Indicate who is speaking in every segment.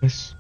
Speaker 1: Yes.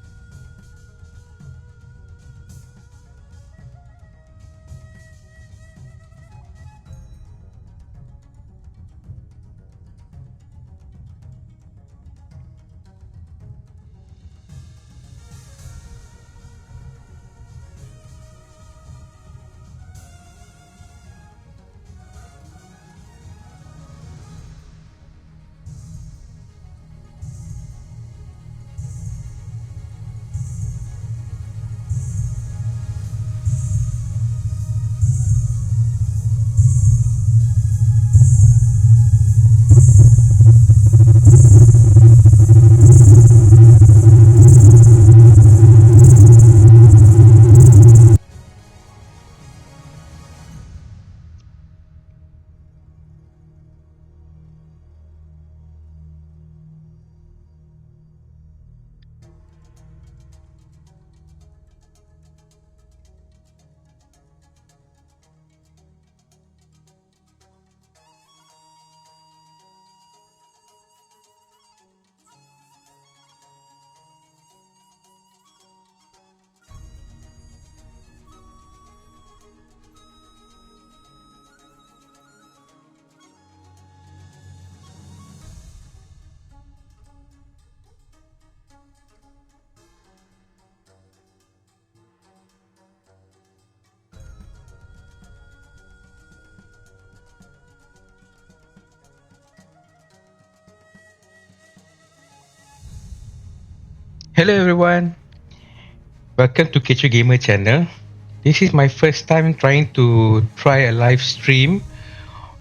Speaker 1: Hello everyone, welcome to Kecho Gamer channel. This is my first time trying to try a live stream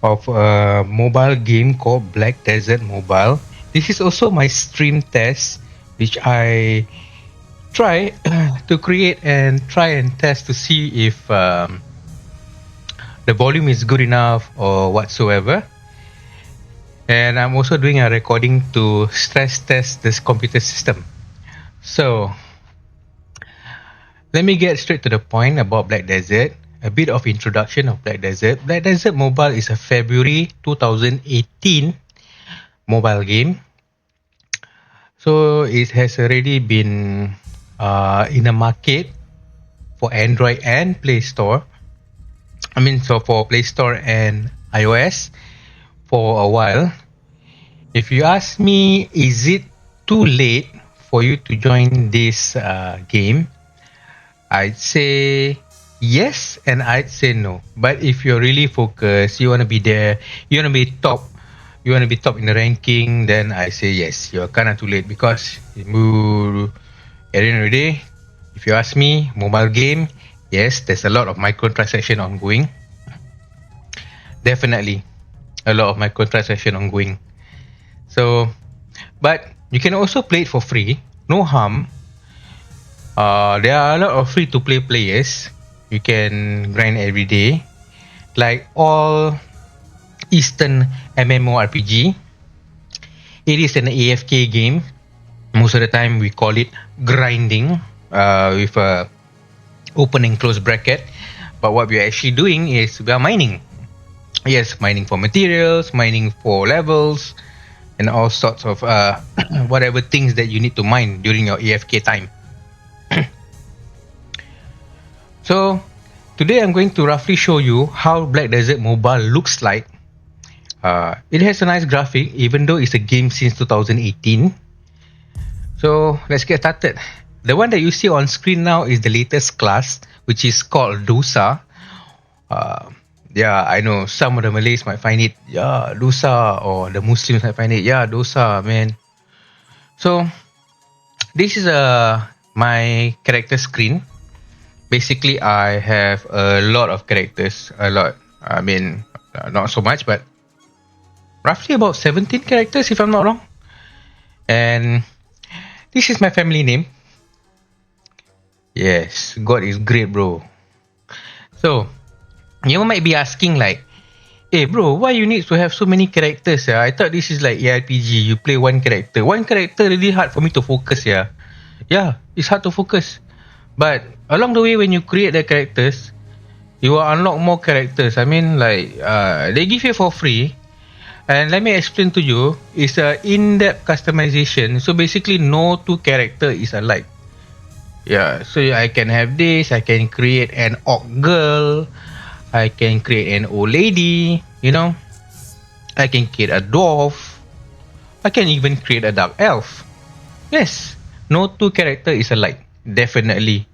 Speaker 1: of a mobile game called Black Desert Mobile. This is also my stream test, which I try to create and try and test to see if the volume is good enough or whatsoever. And I'm also doing a recording to stress test this computer system. So let me get straight to the point about Black Desert. A bit of introduction of Black Desert. Black Desert Mobile is a February 2018 mobile game. So it has already been in the market for Android and Play Store. So for Play Store and iOS for a while. If you ask me, is it too late for you to join this game? I'd say yes, and I'd say no. But if you're really focused, you want to be there, you want to be top, you want to be top in the ranking, then I say yes. You're kind of too late because at the end of the day, if you ask me, mobile game, yes, there's a lot of microtransaction ongoing. Definitely, a lot of microtransaction ongoing. So, but you can also play it for free, no harm. There are a lot of free to play players. You can grind every day, like all Eastern MMORPG. It is an AFK game. Most of the time, we call it grinding with a open and close bracket. But what we are actually doing is we are mining. Yes, mining for materials, mining for levels, and all sorts of whatever things that you need to mine during your AFK time. So today I'm going to roughly show you how Black Desert Mobile looks like. It has a nice graphic even though it's a game since 2018. So let's get started. The one that you see on screen now is the latest class, which is called Dosa. Yeah, I know some of the Malays might find it, yeah, Dosa, or the Muslims might find it, yeah, Dosa, man. So this is my character screen. Basically, I have a lot of characters. A lot. Not so much, but roughly about 17 characters, if I'm not wrong. And this is my family name. Yes, God is great, bro. So, you might be asking like, hey bro, why you need to have so many characters? I thought this is like ARPG. You play one character. One character really hard for me to focus. Yeah, it's hard to focus. But along the way, when you create the characters, you will unlock more characters. They give you for free. And let me explain to you, it's a in-depth customization. So basically, no two character is alike. Yeah, so I can have this. I can create an orc girl. I can create an old lady. I can create a dwarf. I can even create a dark elf. Yes, no two character is alike. Definitely.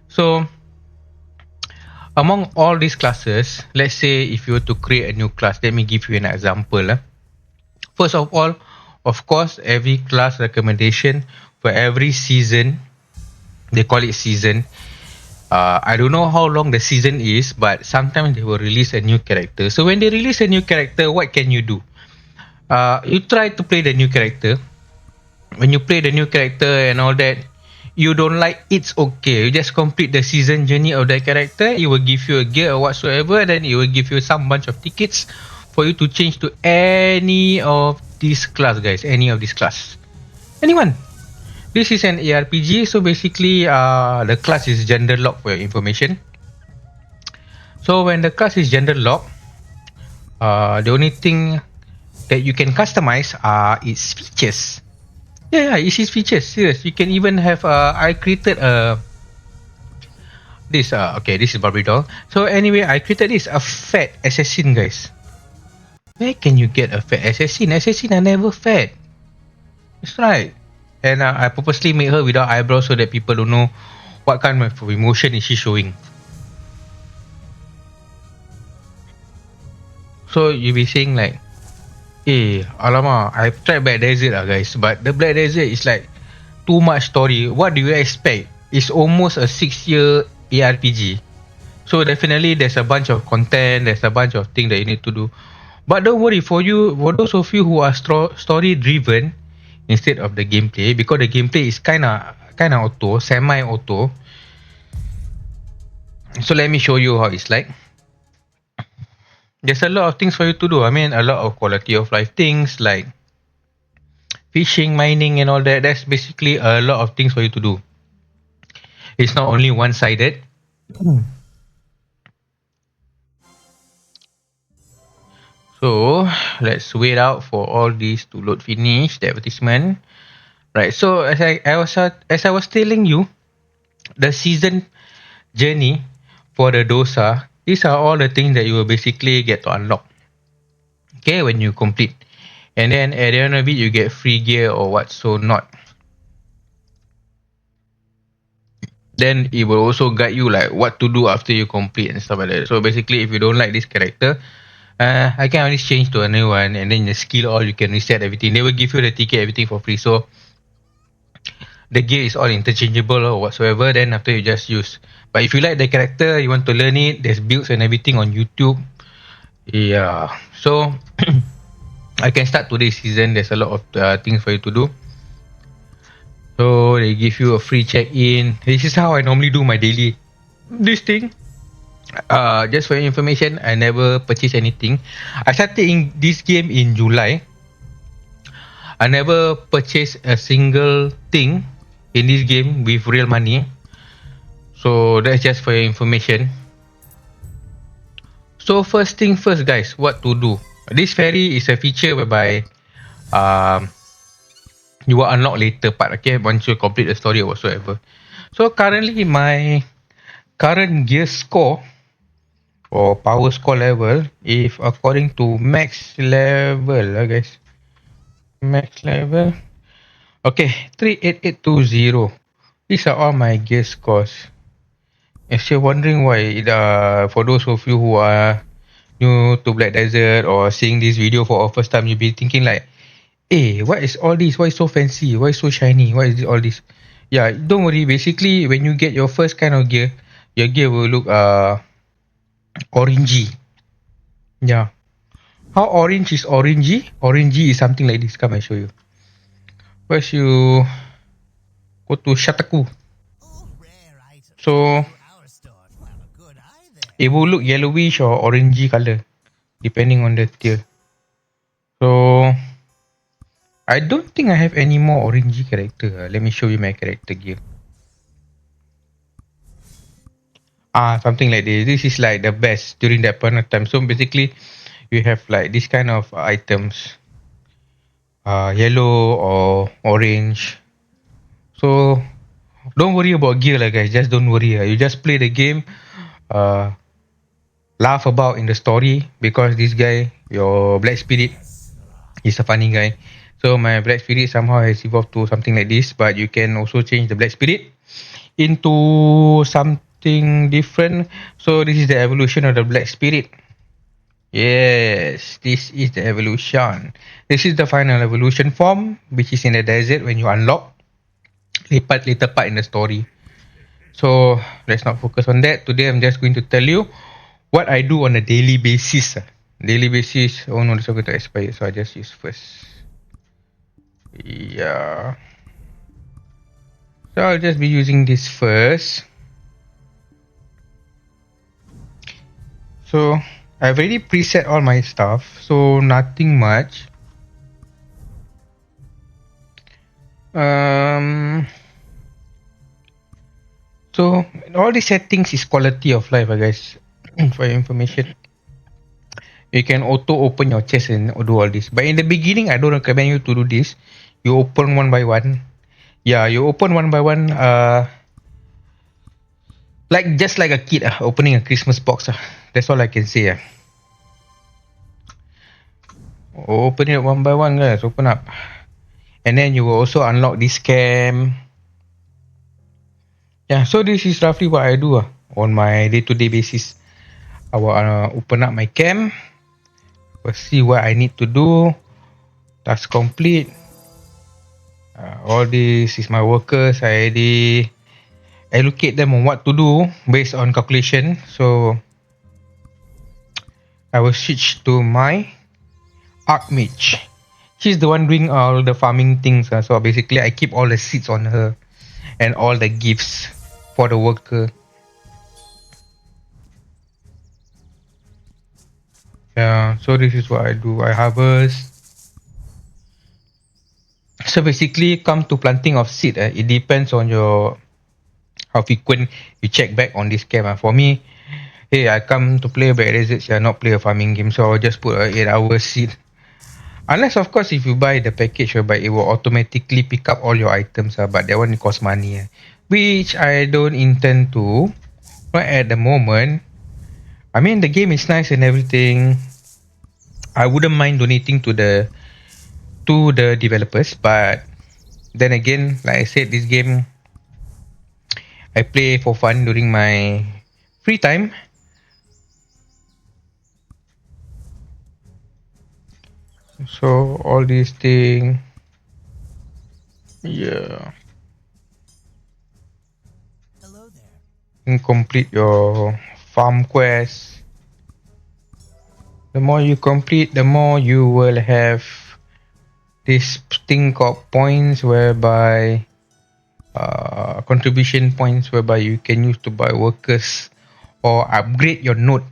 Speaker 1: So among all these classes, let's say if you were to create a new class, let me give you an example. First of all, of course, every class recommendation for every season, they call it season. I don't know how long the season is, but sometimes they will release a new character. So when they release a new character, what can you do? You try to play the new character. When you play the new character and all that, you don't like, it's okay. You just complete the season journey of that character. It will give you a gear or whatsoever. Then it will give you some bunch of tickets for you to change to any of this class, guys. Any of this class. Anyone. This is an ARPG. So basically, the class is gender locked for your information. So when the class is gender locked, the only thing that you can customize are its features. Yeah, it's his features. Serious. You can even have. I created a this. Okay, this is Barbie doll. So anyway, I created this a fat assassin, guys. Where can you get a fat assassin? Assassin are never fat. That's right. And I purposely made her without eyebrows so that people don't know what kind of emotion is she showing. So you be saying like, alamak, I tried Black Desert guys, but the Black Desert is like too much story. What do you expect? It's almost a 6-year ARPG. So definitely there's a bunch of content, there's a bunch of things that you need to do. But don't worry, for those of you who are story driven instead of the gameplay, because the gameplay is kinda auto, semi auto. So let me show you how it's like. There's a lot of things for you to do. I mean, a lot of quality of life things like fishing, mining, and all that. That's basically a lot of things for you to do. It's not only one sided. So let's wait out for all these to load finish the advertisement. Right. So as I was telling you, the season journey for the dosa, these are all the things that you will basically get to unlock. Okay, when you complete. And then at the end of it you get free gear or what so not. Then it will also guide you like what to do after you complete and stuff like that. So basically if you don't like this character, I can always change to a new one, and then the skill all you can reset everything. They will give you the ticket, everything for free. So the gear is all interchangeable or whatsoever. Then after you just use. But if you like the character, you want to learn it, there's builds and everything on YouTube. Yeah. So I can start today's season. There's a lot of things for you to do. So they give you a free check-in. This is how I normally do my daily this thing. Just for your information, I never purchased anything. I started in this game in July. I never purchased a single thing in this game with real money. So that's just for your information. So first thing first, guys, what to do? This ferry is a feature whereby you will unlock later part. Okay, once you complete the story or whatsoever. So currently my current gear score or power score level, if according to max level, guys, max level, okay, 38820. These are all my gear scores. If you're wondering why, for those of you who are new to Black Desert or seeing this video for the first time, you'll be thinking like, hey, what is all this? Why is so fancy? Why is so shiny? Why is all this? Yeah, don't worry. Basically, when you get your first kind of gear, your gear will look orangey. Yeah. How orange is orangey? Orangey is something like this. Come, I show you. First, you go to Shataku. So it will look yellowish or orangey color, depending on the tier. So I don't think I have any more orangey character. Let me show you my character gear. Something like this. This is like the best during that point of time. So basically, you have like this kind of items, yellow or orange. So don't worry about gear lah guys, just don't worry. You just play the game, uh, laugh about in the story because this guy, your Black Spirit, is a funny guy. So my Black Spirit somehow has evolved to something like this, but you can also change the Black Spirit into something different. So this is the evolution of the Black Spirit. Yes, this is the evolution. This is the final evolution form, which is in the desert when you unlock later part in the story. So let's not focus on that. Today I'm just going to tell you what I do on a daily basis. Daily basis. Oh no, this is going to expire, so I just use first. Yeah. So I'll just be using this first. So I've already preset all my stuff, so nothing much. So all these settings is quality of life, guys. For your information, you can auto open your chest and do all this. But in the beginning, I don't recommend you to do this. You open one by one. Yeah, you open one by one. Like just like a kid opening a Christmas box. That's all I can say. Open it one by one, guys. Open up, and then you will also unlock this cam. Yeah, so this is roughly what I do on my day-to-day basis. I will open up my cam. We'll see what I need to do. Task complete. All this is my workers. I already allocate them on what to do based on calculation. So I will switch to my Archmage. She's the one doing all the farming things. So basically, I keep all the seeds on her and all the gifts for the worker. Yeah, so this is what I do. I harvest. So basically, come to planting of seed. It depends on your how frequent you check back on this camp. For me, hey, I come to play Black Desert, not play a farming game, so I'll just put a 8 hour seed. Unless of course if you buy the package whereby it will automatically pick up all your items, but that one costs money, which I don't intend to. Right at the moment. I mean the game is nice and everything. I wouldn't mind donating to the developers, but then again, like I said, this game I play for fun during my free time. So all these things, yeah.
Speaker 2: Hello there.
Speaker 1: And complete your farm quest. The more you complete, the more you will have this thing called points, whereby contribution points, whereby you can use to buy workers or upgrade your node.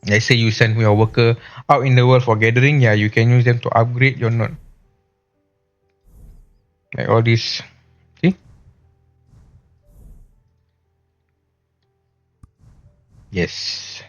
Speaker 1: Let's say you send your worker out in the world for gathering, yeah, you can use them to upgrade your node. Like all this. See? Yes.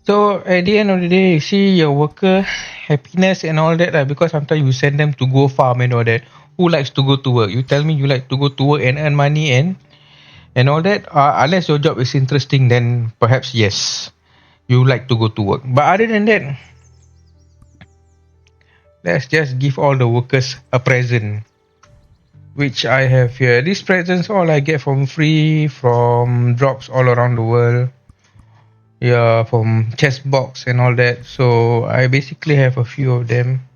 Speaker 1: So at the end of the day, you see your worker happiness and all that, because sometimes you send them to go farm and all that. Who likes to go to work? You tell me you like to go to work and earn money and all that. Unless your job is interesting, then perhaps yes, you like to go to work. But other than that, let's just give all the workers a present, which I have here. These presents all I get from free, from drops all around the world. Yeah, from chest box and all that. So I basically have a few of them.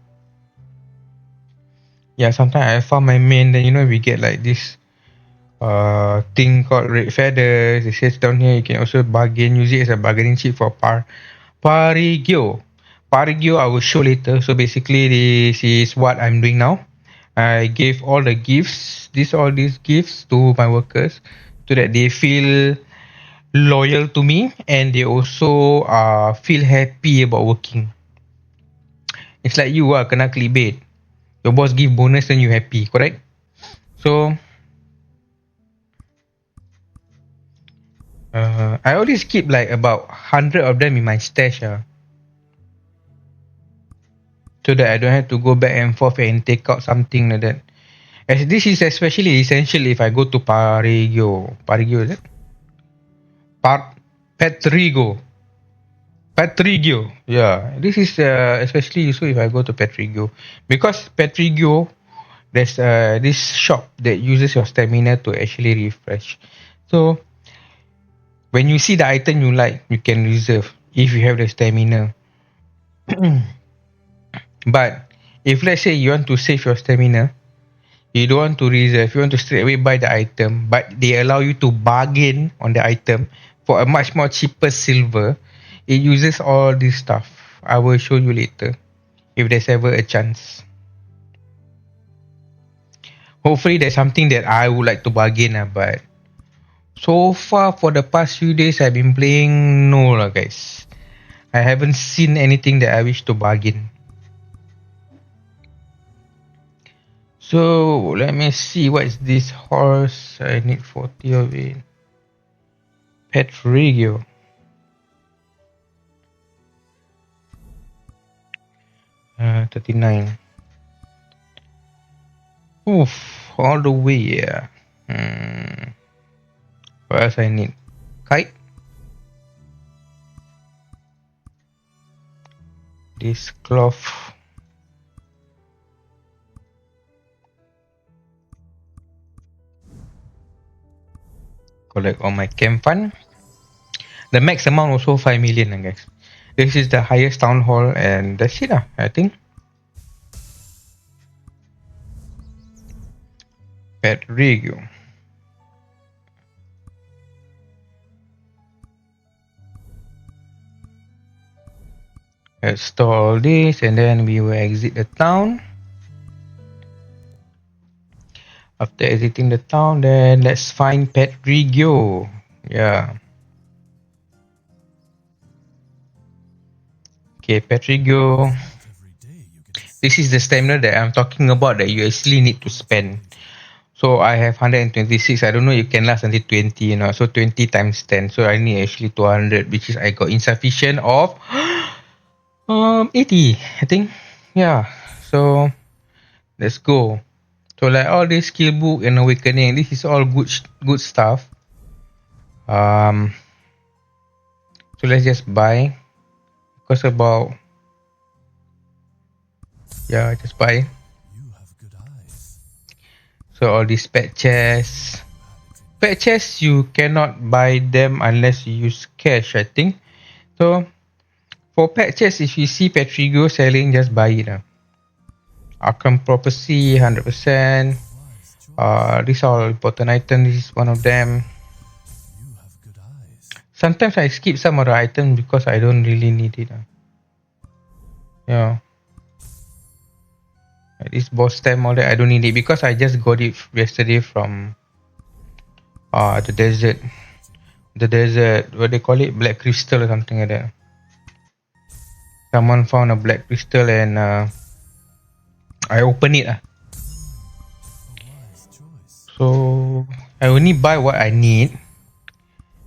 Speaker 1: Yeah, sometimes I found my main, then we get like this thing called red feathers. It says down here you can also bargain, use it as a bargaining chip for Parigyo. Parigyo I will show later. So basically this is what I'm doing now. I gave all the gifts, all these gifts to my workers so that they feel loyal to me and they also feel happy about working. It's like you kena clickbait. Your boss give bonus and you happy, correct? So I always keep like about 100 of them in my stash, so that I don't have to go back and forth and take out something like that. As this is especially essential if I go to Parigio. Parigio is it? Petrigo. Petrigio. Yeah. This is especially useful if I go to Petrigio. Because Petrigio, there's this shop that uses your stamina to actually refresh. So when you see the item you like, you can reserve if you have the stamina. But if let's say you want to save your stamina, you don't want to reserve, you want to straight away buy the item, but they allow you to bargain on the item for a much more cheaper silver. It uses all this stuff. I will show you later if there's ever a chance. Hopefully there's something that I would like to bargain, but so far for the past few days I've been playing, no lah guys. I haven't seen anything that I wish to bargain. So let me see, what is this horse? I need 40 of it. Petrigio. 39. Oof, all the way, yeah. What else I need? Kite. This cloth. Collect all my camp fund. The max amount also 5 million, guys. This is the highest town hall, and that's it, I think. Petrigio. Let's store all this and then we will exit the town. After exiting the town, then let's find Petrigio. Yeah. Okay, Petrigio. This is the stamina that I'm talking about that you actually need to spend. So I have 126. I don't know, you can last until 20, So 20 times 10. So I need actually 200, which is I got insufficient of 80, I think. Yeah. So let's go. So like all this skill book and awakening, this is all good stuff. So let's just buy. Cost about, yeah, just buy. So all these pet chests. Pet chests you cannot buy them unless you use cash, I think. So for pet chests, if you see Petrigio selling, just buy it. Arkham Prophecy, 100%. These are all important items. This is one of them. Sometimes I skip some of the items because I don't really need it. Yeah. This boss stamp, all that, I don't need it because I just got it yesterday from the desert. The desert, what they call it? Black crystal or something like that. Someone found a black crystal and I opened it. So I only buy what I need.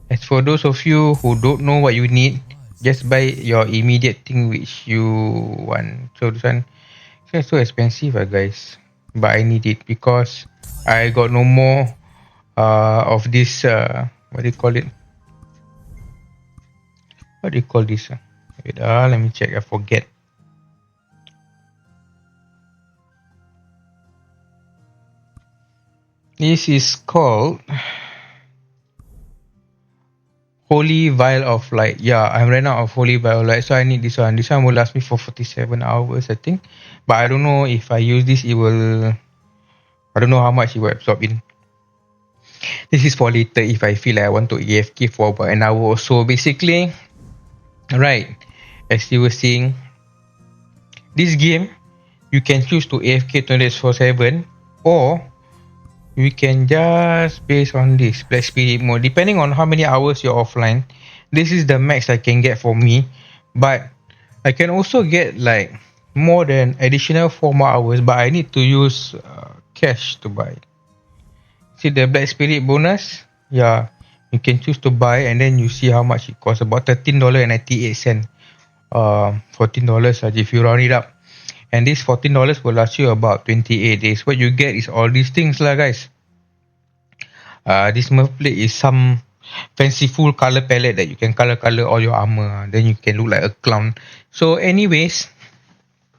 Speaker 1: As for those of you who don't know what you need, just buy your immediate thing which you want. So this one, it's so expensive, guys. But I need it because I got no more of this. What do you call it? What do you call this? Wait, let me check. I forget. This is called Holy Vial of Light. Yeah, I ran out of Holy Vial of Light, so I need this one. This one will last me for 47 hours, I think. But I don't know if I use this, it will. I don't know how much it will absorb in. This is for later if I feel like I want to AFK for about an hour or so. Basically, right, as you were saying, this game, you can choose to AFK 24/7 or we can just based on this Black Spirit mode. Depending on how many hours you're offline, this is the max I can get for me. But I can also get like more than additional 4 more hours, but I need to use cash to buy. See the Black Spirit bonus? Yeah, You can choose to buy, and then you see how much it costs. About $13.98. $14 if you round it up. And this $14 will last you about 28 days. What you get is all these things lah, guys. This Smurf plate is some fanciful color palette that you can color all your armor. Then you can look like a clown. So anyways,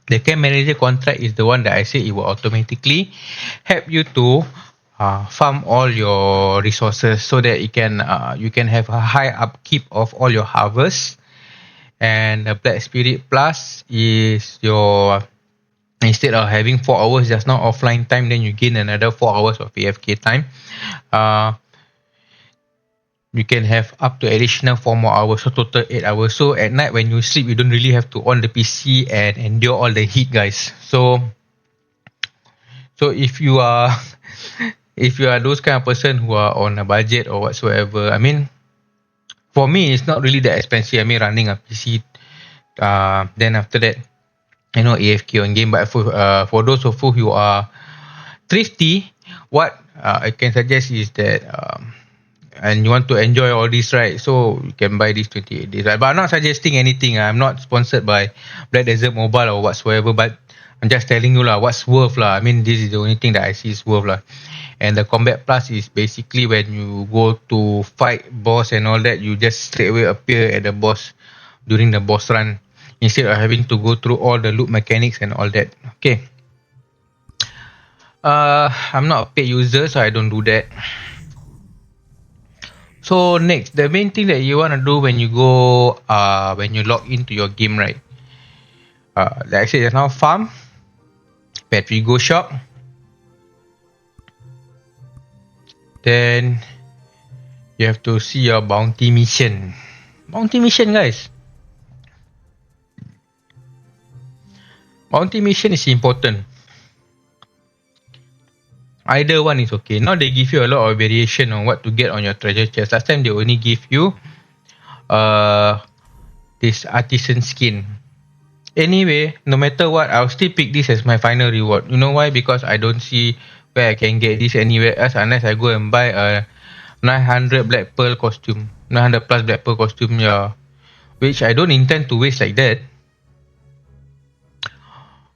Speaker 1: the camp manager contract is the one that I say it will automatically help you to farm all your resources so that you can have a high upkeep of all your harvests. And the Black Spirit Plus is your, instead of having 4 hours just now offline time, then you gain another 4 hours of AFK time. You can have up to additional 4 more hours, so total 8 hours. So at night when you sleep, you don't really have to on the PC and endure all the heat, guys. So if you are if you are those kind of person who are on a budget or whatsoever, I mean, for me it's not really that expensive. I mean, running a PC, then after that, AFK on game. But for those of you who are thrifty, what I can suggest is that and you want to enjoy all this, right? So you can buy this 28 days, right? But I'm not suggesting anything. I'm not sponsored by Black Desert Mobile or whatsoever, but I'm just telling you lah, what's worth lah. I mean, this is the only thing that I see is worth lah. And the Combat Plus is basically when you go to fight boss and all that, you just straight away appear at the boss during the boss run, instead of having to go through all the loot mechanics and all that. Okay. I'm not a paid user, so I don't do that. So next, the main thing that you want to do when you go, when you log into your game, right? Like I said just now, farm, battery go shop, then you have to see your bounty mission. Bounty mission, guys. Bounty mission is important. Either one is okay. Now they give you a lot of variation on what to get on your treasure chest. Last time they only give you this artisan skin. Anyway, no matter what, I'll still pick this as my final reward. You know why? Because I don't see where I can get this anywhere else unless I go and buy a 900 Black Pearl costume. 900 plus Black Pearl costume, yeah. Which I don't intend to waste like that.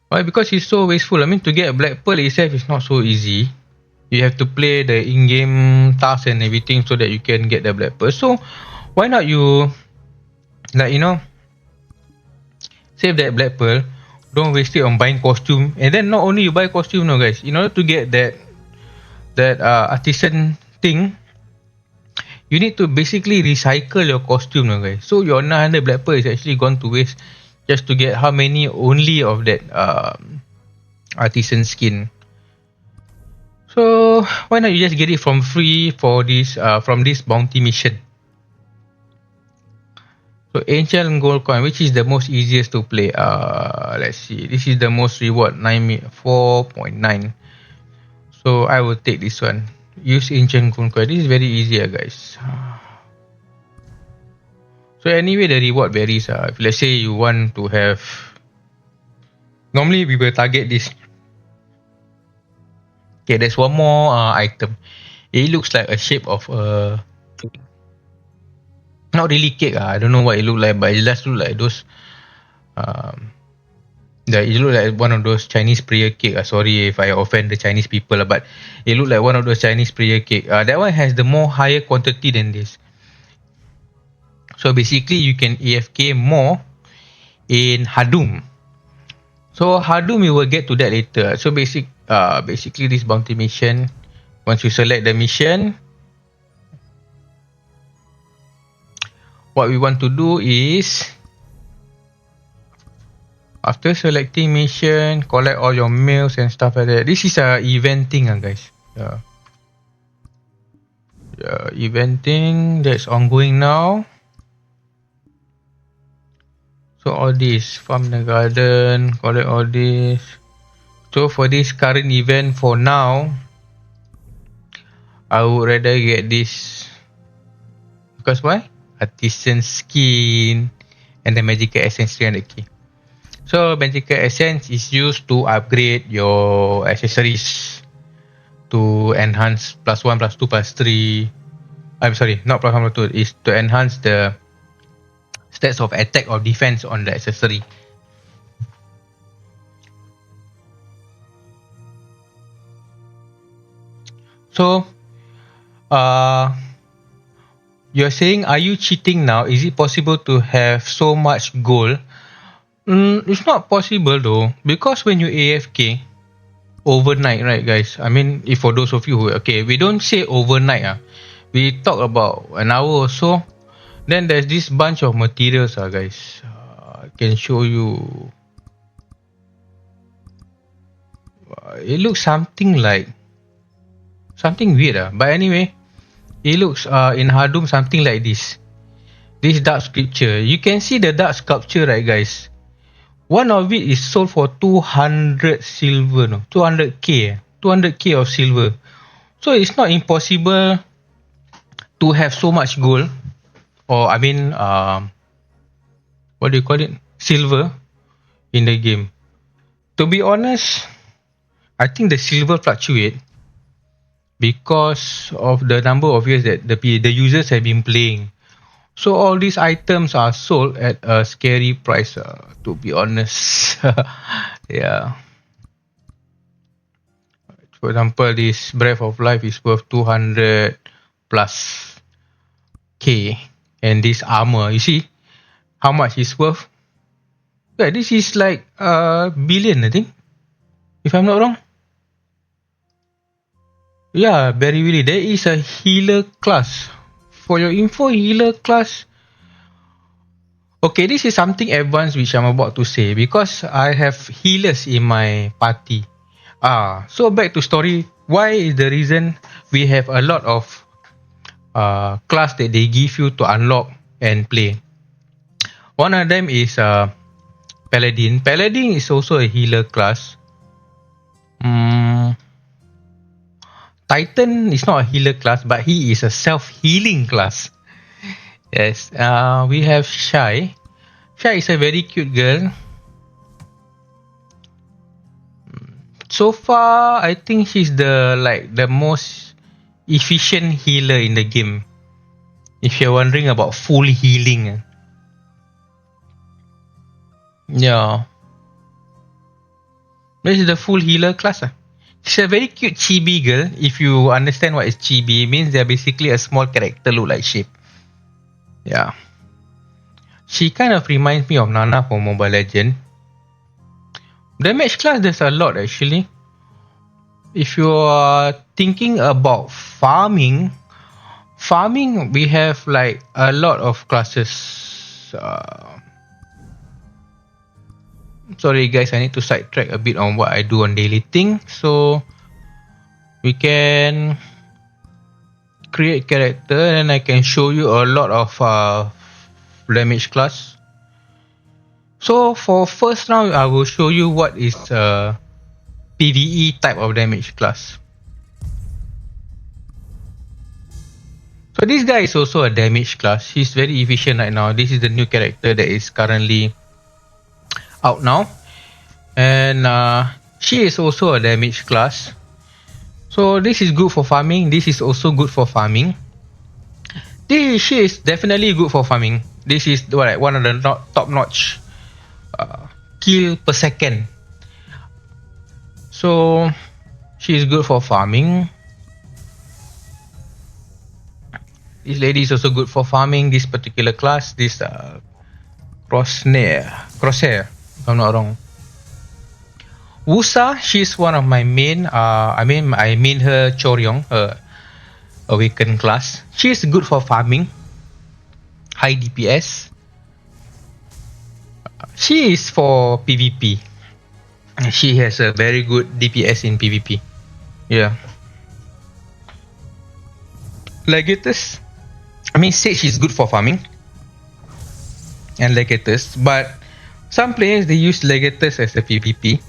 Speaker 1: Why? Because it's so wasteful. I mean, to get a Black Pearl itself is not so easy. You have to play the in-game tasks and everything so that you can get the Black Pearl. So, why not you, save that Black Pearl, don't waste it on buying costume. And then not only you buy costume, no guys, in order to get that artisan thing, you need to basically recycle your costume, no guys. So your 900 Black Pearl is actually gone to waste just to get how many only of that artisan skin. So why not you just get it from free for this from this bounty mission. So ancient gold coin, which is the most easiest to play? Let's see. This is the most reward, 4.9. So I will take this one. Use ancient gold coin. This is very easy, guys. So anyway, the reward varies. If let's say you want to have, normally we will target this. Okay, there's one more item. It looks like a shape of a, not really cake. I don't know what it look like, but it just look like those. It look like one of those Chinese prayer cake. Sorry if I offend the Chinese people, but it look like one of those Chinese prayer cake. That one has the more higher quantity than this. So basically, you can AFK more in Hadum. So Hadum, we will get to that later. So basically this bounty mission, once you select the mission, what we want to do is, after selecting mission, collect all your mails and stuff like that. This is a event thing, guys. Event thing that's ongoing now. So all this, farm the garden, collect all this. So for this current event, for now, I would rather get this. Because why? Artisan skin and the magical essence 300k. So magical essence is used to upgrade your accessories to enhance +1, +2, +3. I'm sorry, not plus 1 plus 2, is to enhance the stats of attack or defense on the accessory. So, uh, you're saying, are you cheating now? Is it possible to have so much gold? It's not possible though, because when you AFK overnight, right, guys? I mean, if for those of you who okay, we don't say overnight. We talk about an hour or so. Then there's this bunch of materials, guys. I can show you. It looks something like something weird, but anyway, it looks in Hardum something like this. This dark sculpture. You can see the dark sculpture, right, guys? One of it is sold for 200 silver, no, 200k, 200k of silver. So it's not impossible to have so much gold, or I mean, what do you call it? Silver in the game. To be honest, I think the silver fluctuate because of the number of years that the users have been playing. So all these items are sold at a scary price, to be honest. Yeah. For example, this Breath of Life is worth 200 plus K. And this armor, you see how much it's worth? Yeah, this is like a billion, I think. If I'm not wrong. Yeah, very really. There is a healer class. For your info, healer class. Okay, this is something advanced which I'm about to say because I have healers in my party. So back to story. Why is the reason we have a lot of class that they give you to unlock and play? One of them is Paladin. Paladin is also a healer class. Titan is not a healer class, but he is a self-healing class. Yes. We have Shy. Shy is a very cute girl. So far, I think she's the most efficient healer in the game. If you're wondering about full healing. Yeah. This is the full healer class. She's a very cute chibi girl. If you understand what is chibi, it means they're basically a small character look like shape. Yeah. She kind of reminds me of Nana from Mobile Legends. Damage class, there's a lot actually. If you are thinking about farming, we have like a lot of classes. Sorry guys, I need to sidetrack a bit on what I do on daily thing. So we can create character and I can show you a lot of damage class. So for first round, I will show you what is PvE type of damage class. So this guy is also a damage class. He's very efficient right now. This is the new character that is currently out now. And she is also a damage class. So this is good for farming. This is also good for farming. She is definitely good for farming. This is one of the top-notch kill per second. So she is good for farming. This lady is also good for farming. This particular class, this crosshair, if I'm not wrong. Wusa, she's one of my main. I main her Choryong, Awakened class. She's good for farming, high DPS. She is for PvP. She has a very good DPS in PvP. Yeah. Legatus. Sage is good for farming and Legatus, but some players they use Legatus as a PvP.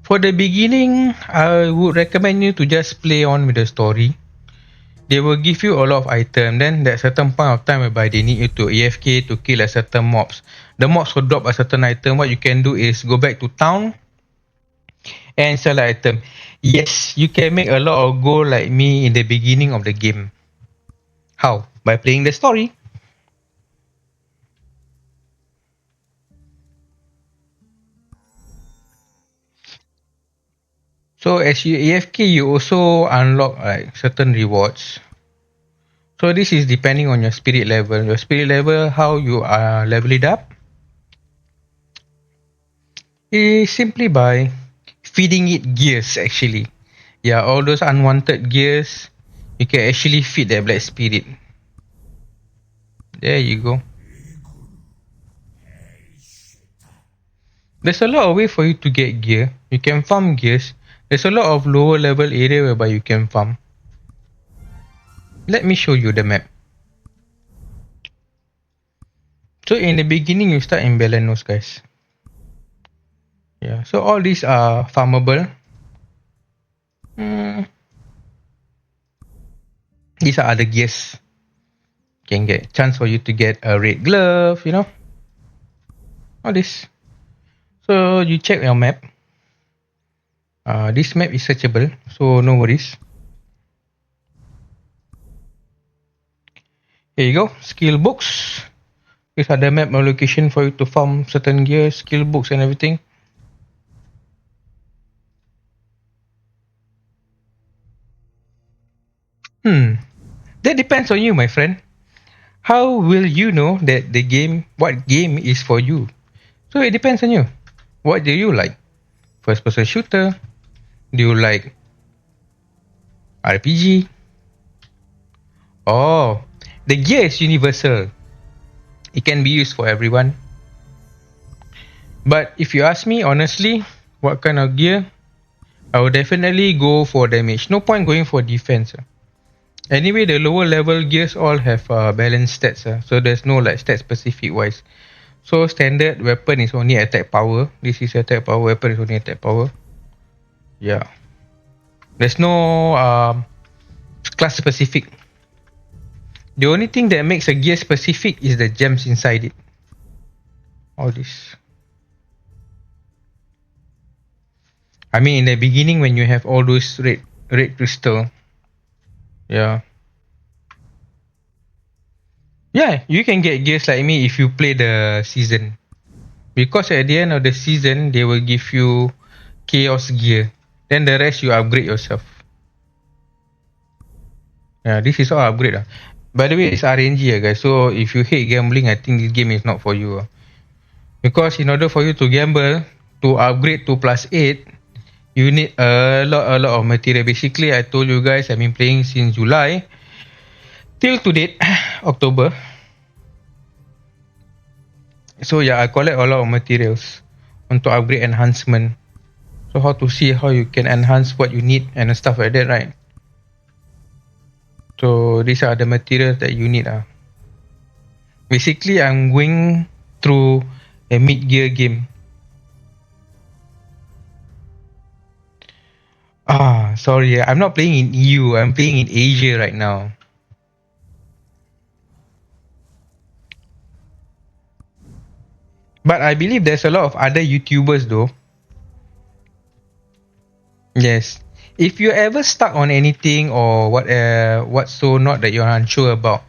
Speaker 1: For the beginning, I would recommend you to just play on with the story. They will give you a lot of items. Then there's a certain point of time whereby they need you to AFK to kill a certain mobs. The mobs will drop a certain item. What you can do is go back to town, and sell item. Yes, you can make a lot of gold like me in the beginning of the game. How? By playing the story. So as you AFK, you also unlock like certain rewards. So this is depending on your spirit level. Your spirit level, how you are level it up, is simply by feeding it gears actually. Yeah, all those unwanted gears, you can actually feed that black spirit. There you go. There's a lot of way for you to get gear. You can farm gears. There's a lot of lower level area whereby you can farm. Let me show you the map. So in the beginning, you start in Belenos, guys. Yeah. So all these are farmable. Mm, these are other gears. Can get chance for you to get a red glove. All this. So you check your map. This map is searchable, so no worries. Here you go. Skill books. These are the map location for you to farm certain gear, skill books and everything. That depends on you, my friend. How will you know that what game is for you? So it depends on you. What do you like? First person shooter? Do you like RPG? Oh, the gear is universal. It can be used for everyone. But if you ask me honestly, what kind of gear? I would definitely go for damage. No point going for defense. Anyway, the lower level gears all have balanced stats. So there's no like stat specific wise. So standard weapon is only attack power. This is attack power. Weapon is only attack power. Yeah. There's no class specific. The only thing that makes a gear specific is the gems inside it. All this. I mean, in the beginning when you have all those red crystal. Yeah. Yeah, you can get gears like me if you play the season. Because at the end of the season, they will give you chaos gear. Then the rest you upgrade yourself. Yeah, this is all upgrade. By the way, it's RNG, guys. So if you hate gambling, I think this game is not for you. Because in order for you to gamble, to upgrade to plus 8, you need a lot of material. Basically, I told you guys I've been playing since July till to date, October. So yeah, I collect a lot of materials untuk upgrade enhancement. So how to see how you can enhance what you need and stuff like that, right? So these are the materials that you need. Basically, I'm going through a mid-gear game. Sorry, I'm not playing in EU. I'm playing in Asia right now. But I believe there's a lot of other YouTubers though. Yes. If you ever stuck on anything or what so not that you're unsure about,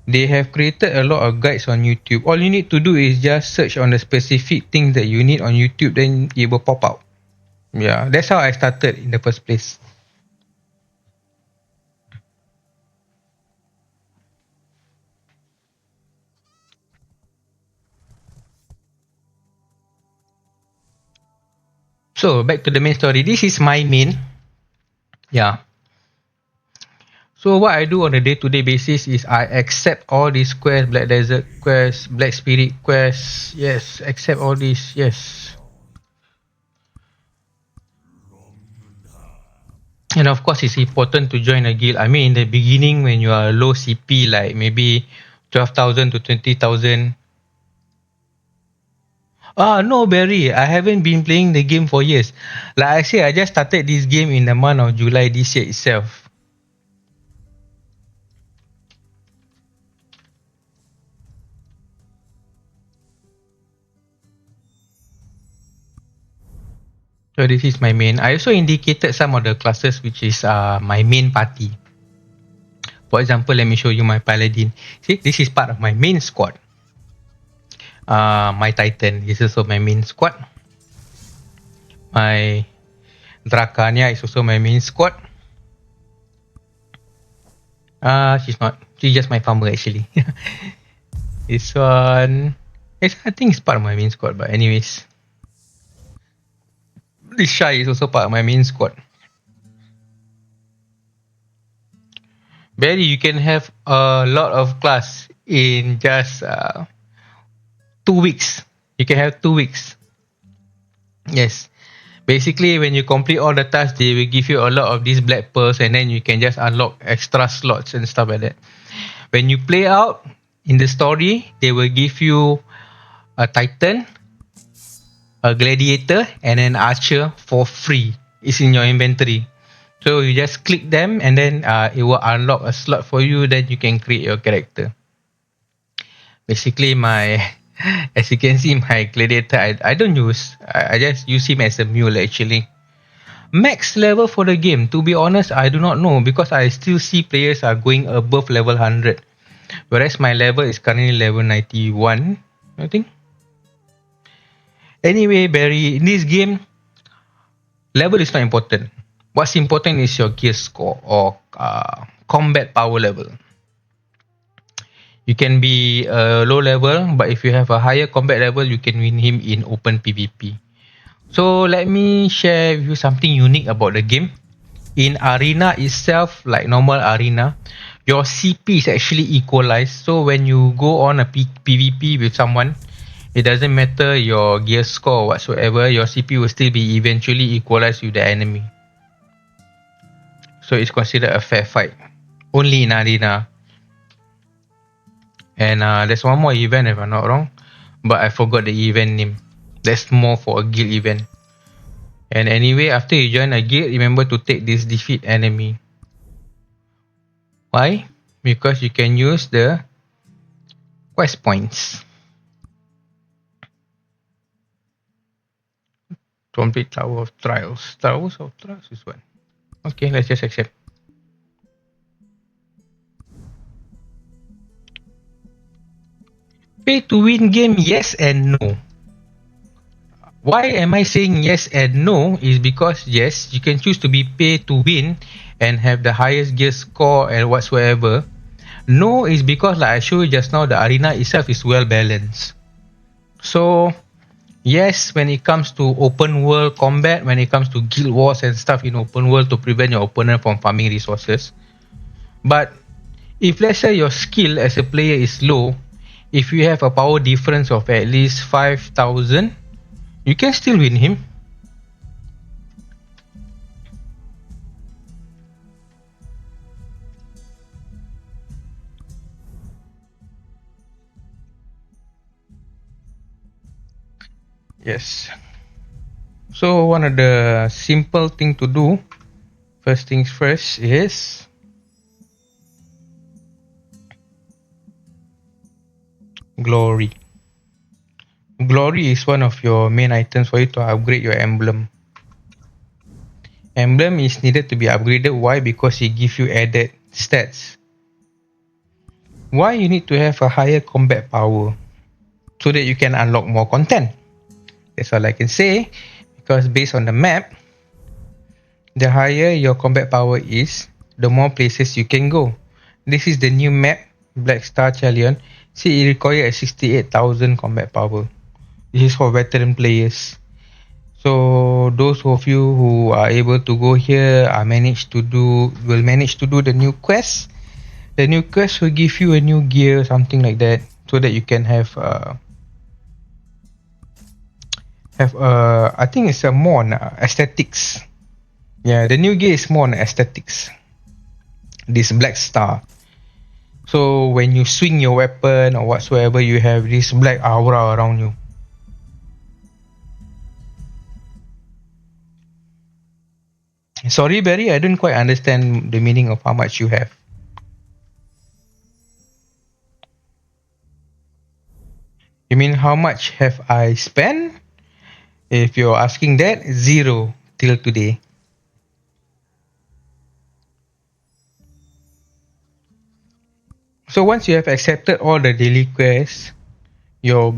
Speaker 1: they have created a lot of guides on YouTube. All you need to do is just search on the specific things that you need on YouTube, then it will pop out. Yeah, that's how I started in the first place. So back to the main story. This is my main. Yeah. So what I do on a day-to-day basis is I accept all these quests, Black Desert quests, Black Spirit quests. Yes, accept all these. Yes. And of course, it's important to join a guild. I mean, in the beginning, when you are low CP, like maybe 12,000 to 20,000. No, Barry. I haven't been playing the game for years. Like I said, I just started this game in the month of July this year itself. So this is my main. I also indicated some of the classes which is my main party. For example, let me show you my paladin. See, this is part of my main squad. My titan is also my main squad. My Dracania is also my main squad. She's not. She's just my farmer actually. This one, I think it's part of my main squad. But anyways, this Shy is also part of my main squad. Barry, you can have a lot of class in just 2 weeks. You can have 2 weeks. Yes. Basically, when you complete all the tasks, they will give you a lot of these black pearls, and then you can just unlock extra slots and stuff like that. When you play out in the story, they will give you a titan, a gladiator, and an archer for free. It's in your inventory. So you just click them, and then it will unlock a slot for you. Then you can create your character. Basically, my as you can see, my gladiator I don't use. I just use him as a mule actually. Max level for the game, to be honest, I do not know because I still see players are going above level 100, whereas my level is currently level 91, I think. Anyway, Barry, in this game, level is not important. What's important is your gear score or combat power level. You can be a low level, but if you have a higher combat level, you can win him in open PvP. So let me share with you something unique about the game. In arena itself, like normal arena, your CP is actually equalized. So when you go on a PvP with someone, it doesn't matter your gear score whatsoever, your CP will still be eventually equalized with the enemy. So it's considered a fair fight. Only in arena. And there's one more event if I'm not wrong, but I forgot the event name. That's more for a guild event. And anyway, after you join a guild, remember to take this defeat enemy. Why? Because you can use the quest points. Complete Tower of Trials. Towers of Trials is what? Okay, let's just accept. Pay to win game, yes and no. Why am I saying yes and no is because yes, you can choose to be pay to win and have the highest gear score and whatsoever. No is because like I showed you just now, the arena itself is well balanced. So yes, when it comes to open world combat, when it comes to guild wars and stuff in open world to prevent your opponent from farming resources. But if let's say your skill as a player is low, if you have a power difference of at least 5,000, you can still win him. Yes. So one of the simple thing to do, first things first, is glory. Glory is one of your main items for you to upgrade your emblem. Emblem is needed to be upgraded. Why? Because it gives you added stats. Why you need to have a higher combat power? So that you can unlock more content. That's all I can say. Because based on the map, the higher your combat power is, the more places you can go. This is the new map, Black Star Chalion. See, it requires 68,000 combat power. This is for veteran players. So those of you who are able to go here will manage to do the new quest. The new quest will give you a new gear, something like that, so that you can have I think it's a more on aesthetics. Yeah, the new gear is more on aesthetics. This Black Star. So when you swing your weapon or whatsoever, you have this black aura around you. Sorry, Barry, I don't quite understand the meaning of how much you have. You mean how much have I spent? If you're asking that, zero till today. So once you have accepted all the daily quests, your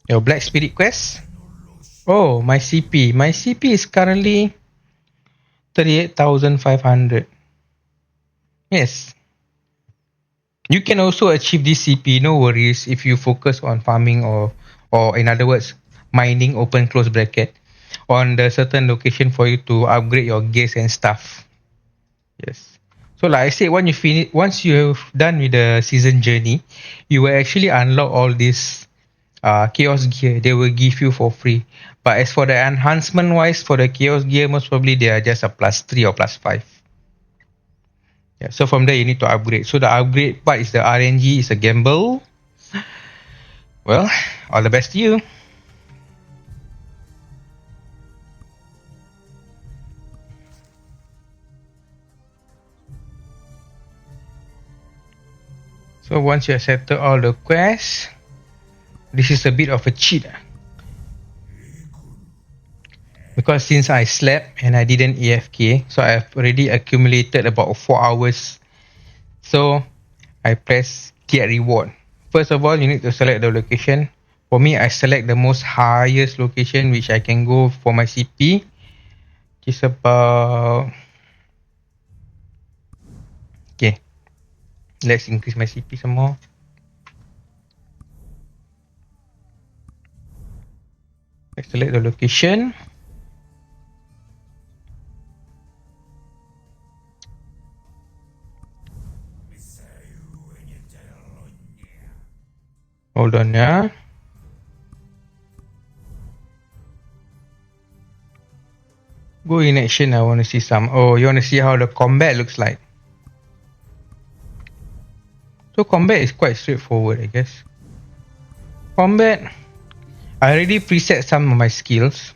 Speaker 1: your Black Spirit quest. Oh, my CP. My CP is currently 38,500. Yes. You can also achieve this CP, no worries, if you focus on farming or in other words, mining open close bracket on the certain location for you to upgrade your gears and stuff. Yes. So like I said, once you've done with the season journey, you will actually unlock all these chaos gear. They will give you for free. But as for the enhancement wise for the chaos gear, most probably they are just a +3 or +5. Yeah, so from there you need to upgrade. So the upgrade part is the RNG, is a gamble. Well, all the best to you. So once you have settled all the quests, this is a bit of a cheat. Because since I slept and I didn't AFK, so I've already accumulated about 4 hours. So I press get reward. First of all, you need to select the location. For me, I select the most highest location which I can go for my CP. It's about... Okay. Let's increase my CP some more. I select the location. Hold on, yeah. Go in action. I want to see some. Oh, you want to see how the combat looks like. So combat is quite straightforward, I guess. Combat, I already preset some of my skills.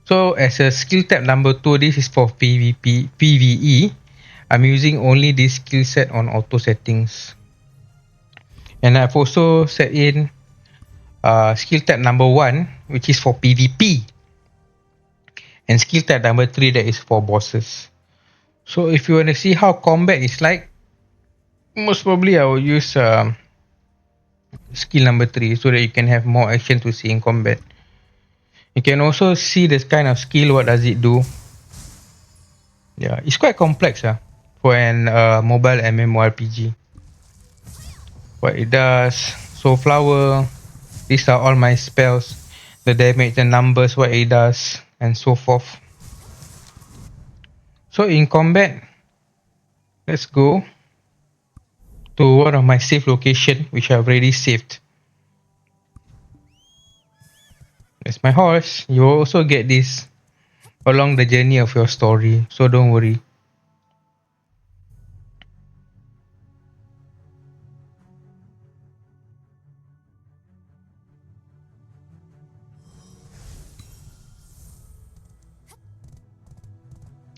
Speaker 1: So as a skill tab number 2, this is for PvE. I'm using only this skill set on auto settings. And I've also set in skill tab number 1, which is for PvP. And skill tab number 3, that is for bosses. So if you want to see how combat is like, most probably I will use skill number 3 so that you can have more action to see in combat. You can also see this kind of skill, what does it do. Yeah, it's quite complex for an mobile MMORPG. What it does. So flower, these are all my spells, the damage, the numbers, what it does, and so forth. So in combat, let's go to one of my save location which I've already saved. That's my horse. You will also get this along the journey of your story, so don't worry.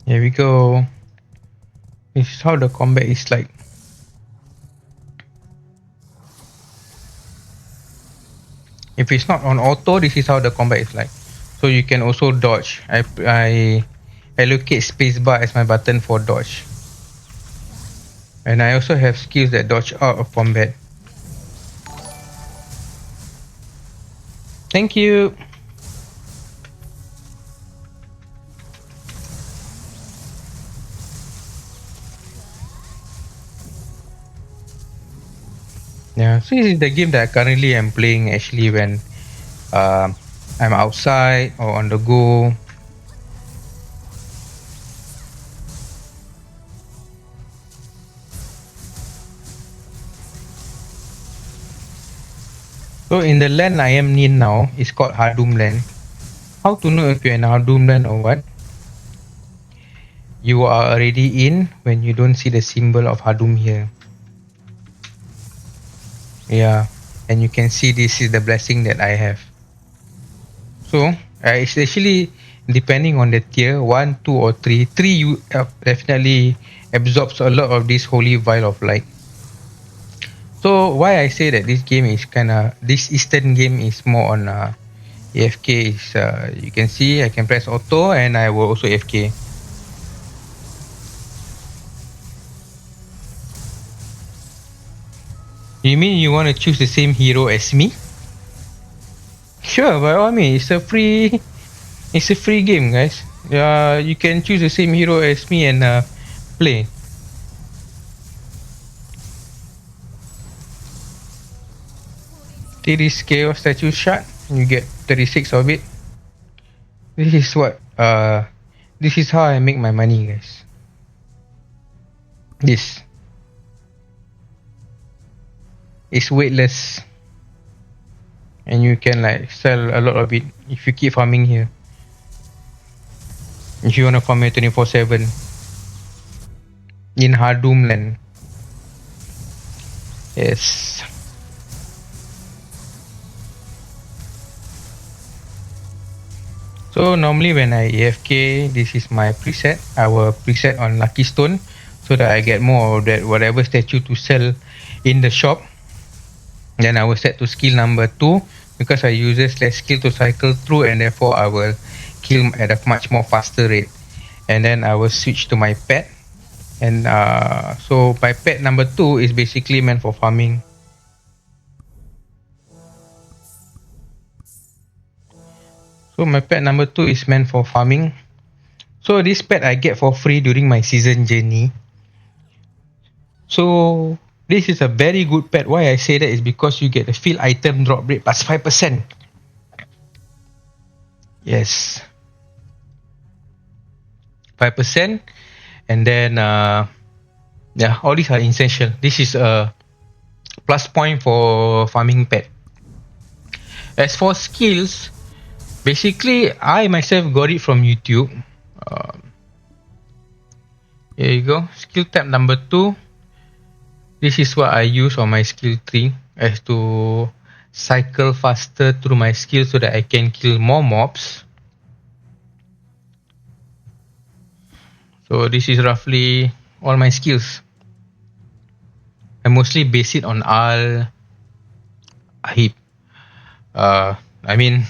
Speaker 1: Here we go. This is how the combat is like. If it's not on auto, this is how the combat is like. So you can also dodge. I allocate spacebar as my button for dodge. And I also have skills that dodge out of combat. Thank you. Yeah, so this is the game that I currently am playing actually when I'm outside or on the go. So in the land I am in now, it's called Hardum land. How to know if you're in Hardum land or what? You are already in when you don't see the symbol of Hardum here. Yeah, and you can see this is the blessing that I have. So it's actually depending on the tier 1, 2 or 3. 3 you definitely absorbs a lot of this holy vial of light. So why I say that this game is this Eastern game is more on AFK is you can see I can press auto and I will also AFK. You mean you want to choose the same hero as me? Sure, by all means, it's a free game, guys. You can choose the same hero as me and play. Take this chaos statue shard, you get 36 of it. This is what this is how I make my money, guys. This is weightless and you can like sell a lot of it if you keep farming here. If you wanna farm here 24/7 in Hardum land. Yes. So normally when I AFK, this is my preset. I will preset on Lucky Stone so that I get more of that whatever statue to sell in the shop. Then I will set to skill number 2 because I uses less skill to cycle through and therefore I will kill at a much more faster rate. And then I will switch to my pet. And so my pet number 2 is basically meant for farming. So my pet number 2 is meant for farming. So this pet I get for free during my season journey. So this is a very good pet. Why I say that is because you get the field item drop rate plus 5%. Yes. 5%. And then yeah, all these are essential. This is a plus point for farming pet. As for skills, basically I myself got it from YouTube. Here you go. Skill tab number 2. This is what I use on my skill tree as to cycle faster through my skill so that I can kill more mobs. So this is roughly all my skills. I mostly base it on Al Ahib. I mean,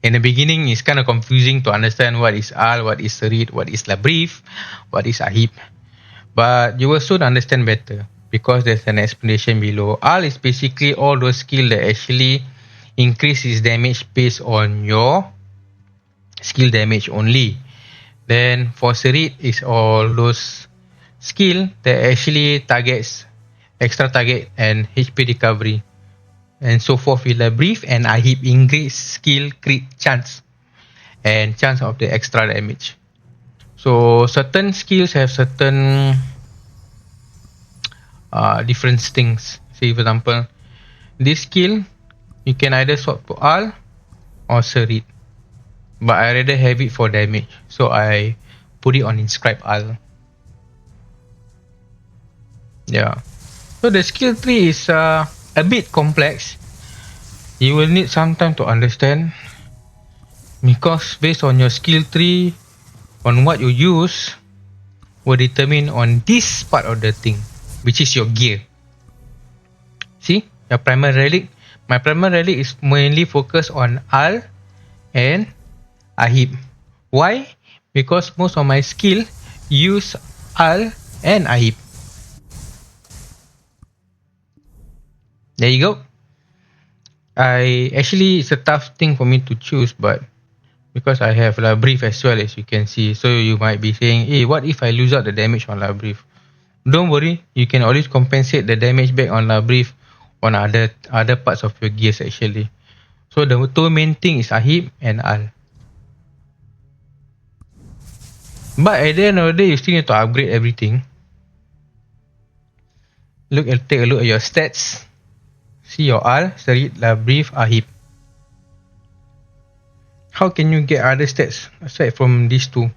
Speaker 1: in the beginning, it's kind of confusing to understand what is Al, what is Reed, what is Labrif, what is Ahib. But you will soon understand better because there's an explanation below. Al is basically all those skills that actually increase its damage based on your skill damage only. Then for Serit is all those skill that actually targets extra target and HP recovery. And so forth with a brief and Ahib increase skill crit chance and chance of the extra damage. So certain skills have certain different things. Say for example, this skill you can either swap to Al or Serit. But I rather have it for damage. So I put it on inscribe Al. Yeah. So the skill tree is a bit complex. You will need some time to understand because based on your skill tree, on what you use, will determine on this part of the thing, which is your gear. See, your primary relic. My primary relic is mainly focused on Al and Ahib. Why? Because most of my skill use Al and Ahib. There you go. It's a tough thing for me to choose, but because I have La Brief as well, as you can see, so you might be saying, hey, what if I lose out the damage on La Brief? Don't worry, you can always compensate the damage back on La Brief on other parts of your gears actually. So the two main thing is Ahib and Al. But at the end of the day, you still need to upgrade everything. Take a look at your stats. See your Al, Serit, La Brief, Ahib. How can you get other stats aside from these two?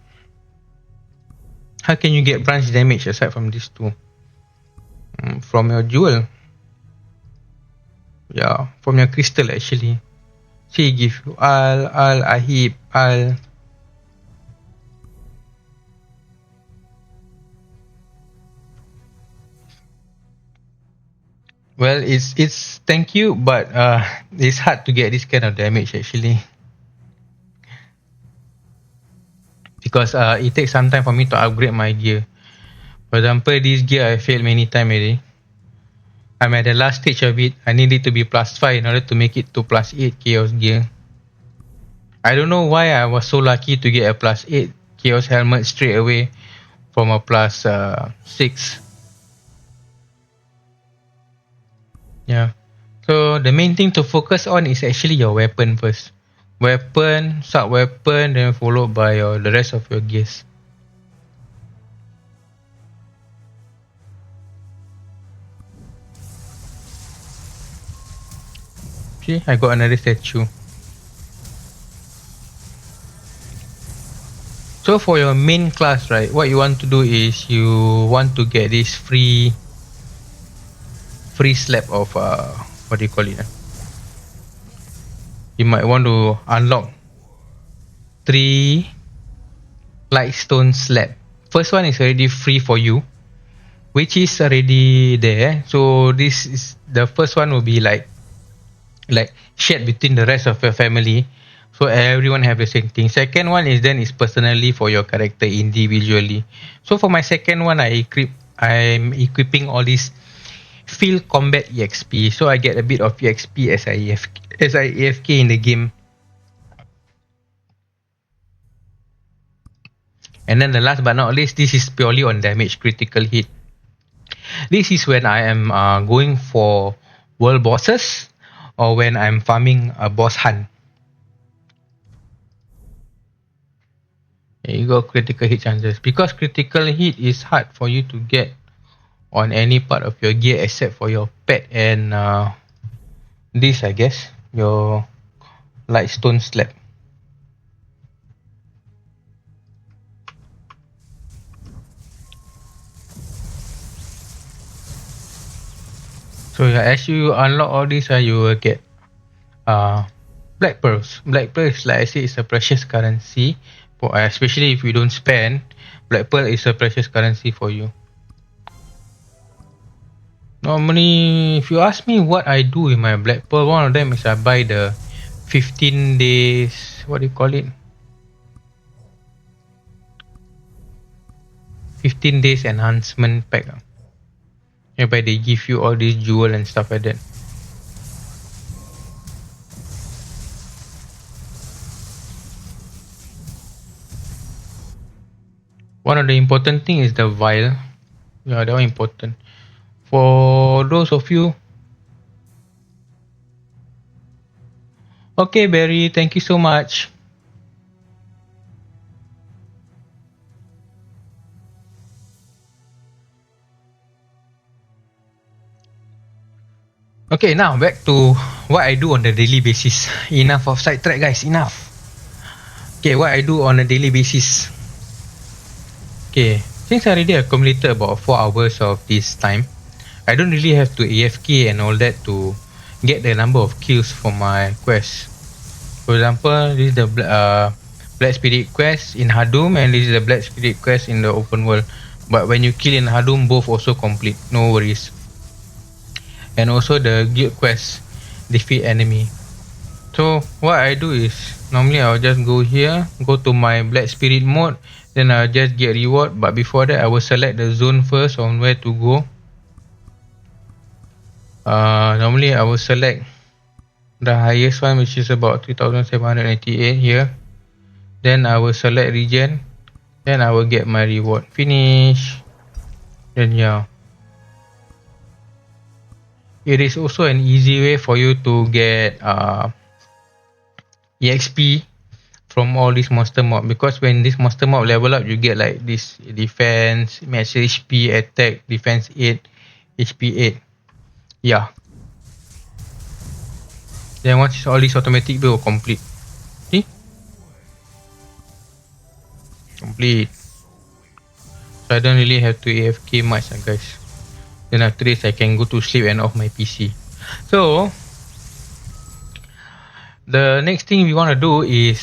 Speaker 1: How can you get branch damage aside from these two? From your jewel. Yeah, from your crystal actually. See, give you Al, Ahib, Al. Well, it's thank you, but it's hard to get this kind of damage actually. because it takes some time for me to upgrade my gear. For example, this gear I failed many times already. I'm at the last stage of it. I need it to be plus 5 in order to make it to plus 8 chaos gear. I don't know why I was so lucky to get a plus 8 chaos helmet straight away from a plus 6. Yeah. So the main thing to focus on is actually your weapon first. Weapon, sub weapon, then followed by the rest of your gears. See, I got another statue. So for your main class, right, what you want to do is you want to get this free slab of what do you call it? You might want to unlock 3 lightstone slab. First one is already free for you, which is already there. So this is the first one will be like shared between the rest of your family, so everyone have the same thing. Second one is personally for your character individually. So for my second one, I'm equipping all these field combat exp, so I get a bit of exp as I AFK in the game. And then the last but not least, this is purely on damage critical hit. This is when I am going for world bosses or when I'm farming a boss hunt. You got critical hit chances. Because critical hit is hard for you to get on any part of your gear except for your pet and this, I guess, your lightstone slab. So as you unlock all this, you will get black pearls. Black pearls, like I said, is a precious currency. Especially if you don't spend, black pearl is a precious currency for you. Normally, if you ask me what I do with my black pearl, one of them is I buy the 15 days, what do you call it? 15 days enhancement pack. Whereby they give you all these jewel and stuff like that. One of the important thing is the vial. Yeah, that one important. For those of you. Okay, Barry, thank you so much. Okay, now back to what I do on a daily basis. Enough of sidetrack, guys. Enough. Okay, what I do on a daily basis. Okay, since I already accumulated about 4 hours of this time, I don't really have to AFK and all that to get the number of kills for my quest. For example, this is the Black Spirit quest in Hadum and this is the Black Spirit quest in the open world. But when you kill in Hadum, both also complete. No worries. And also the guild quest, defeat enemy. So what I do is normally I'll just go here, go to my Black Spirit mode, then I'll just get reward. But before that, I will select the zone first on where to go. Normally I will select the highest one, which is about 3788 here. Then I will select region. Then I will get my reward. Finish. Then yeah. It is also an easy way for you to get EXP from all these monster mob, because when this monster mob level up, you get like this defense, max HP, attack, defense 8, HP 8. Yeah. Then once all this automatic will complete. See? Complete. So I don't really have to AFK much, guys. Then after this, I can go to sleep and off my PC. So the next thing we want to do is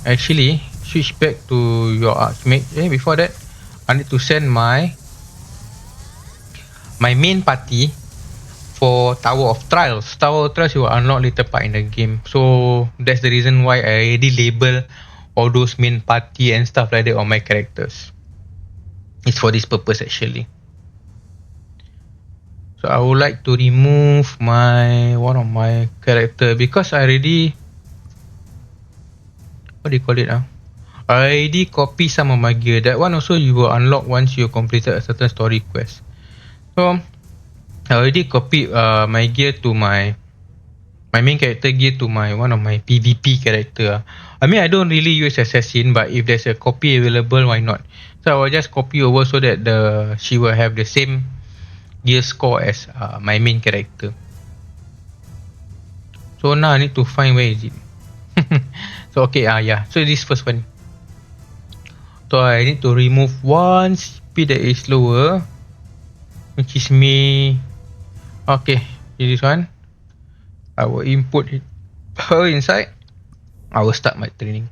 Speaker 1: actually switch back to your archmage. Before that, I need to send my main party for Tower of Trials. Tower of Trials you will unlock later part in the game. So that's the reason why I already label all those main party and stuff like that on my characters. It's for this purpose actually. So I would like to remove one of my character because I already, what do you call it? I already copy some of my gear. That one also you will unlock once you completed a certain story quest. So I already copied my gear to my main character gear to my one of my PvP character. I mean, I don't really use assassin, but if there's a copy available, why not? So I will just copy over so that she will have the same gear score as my main character. So now I need to find where is it. So okay, yeah. So this first one. So I need to remove one speed that is lower, which is me. Okay, this one. I will input her inside. I will start my training.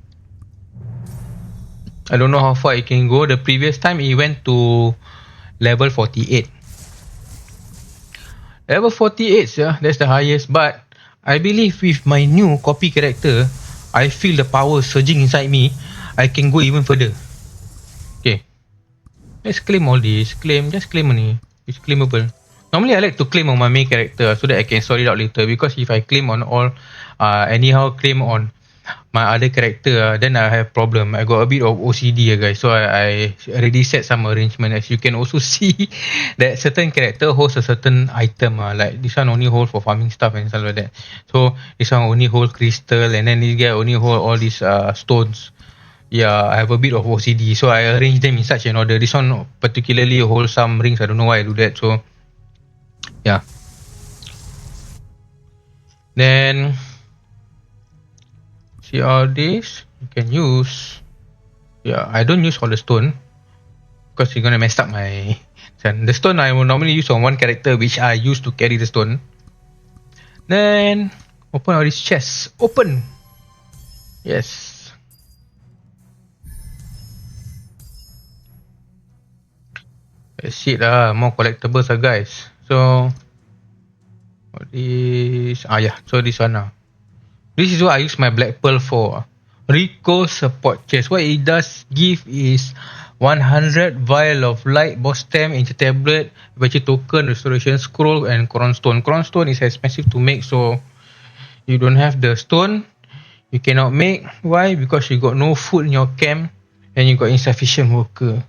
Speaker 1: I don't know how far it can go. The previous time it went to level 48. Level 48, yeah, that's the highest. But I believe with my new copy character, I feel the power surging inside me. I can go even further. Okay. Let's claim all this. Just claim only. It's claimable. Normally I like to claim on my main character so that I can sort it out later. Because if I claim on all, anyhow claim on my other character, then I have problem. I got a bit of OCD, guys. So I already set some arrangement. As you can also see, that certain character holds a certain item. Like this one only hold for farming stuff and stuff like that. So this one only hold crystal, and then this guy only hold all these stones. Yeah, I have a bit of OCD, so I arrange them in such an order. This one particularly hold some rings. I don't know why I do that. So yeah. Then see all this you can use. Yeah, I don't use all the stone because you're gonna mess up my. The stone I will normally use on one character, which I use to carry the stone. Then open all these chests. Open. Yes. That's it lah. More collectibles guys. So this yeah. So this one This is what I use my black pearl for. Rico support chest. What it does give is 100 vial of light, boss stem, ancient tablet, virtue token, restoration scroll, and crown stone. Crown stone is expensive to make, so you don't have the stone, you cannot make. Why? Because you got no food in your camp and you got insufficient worker.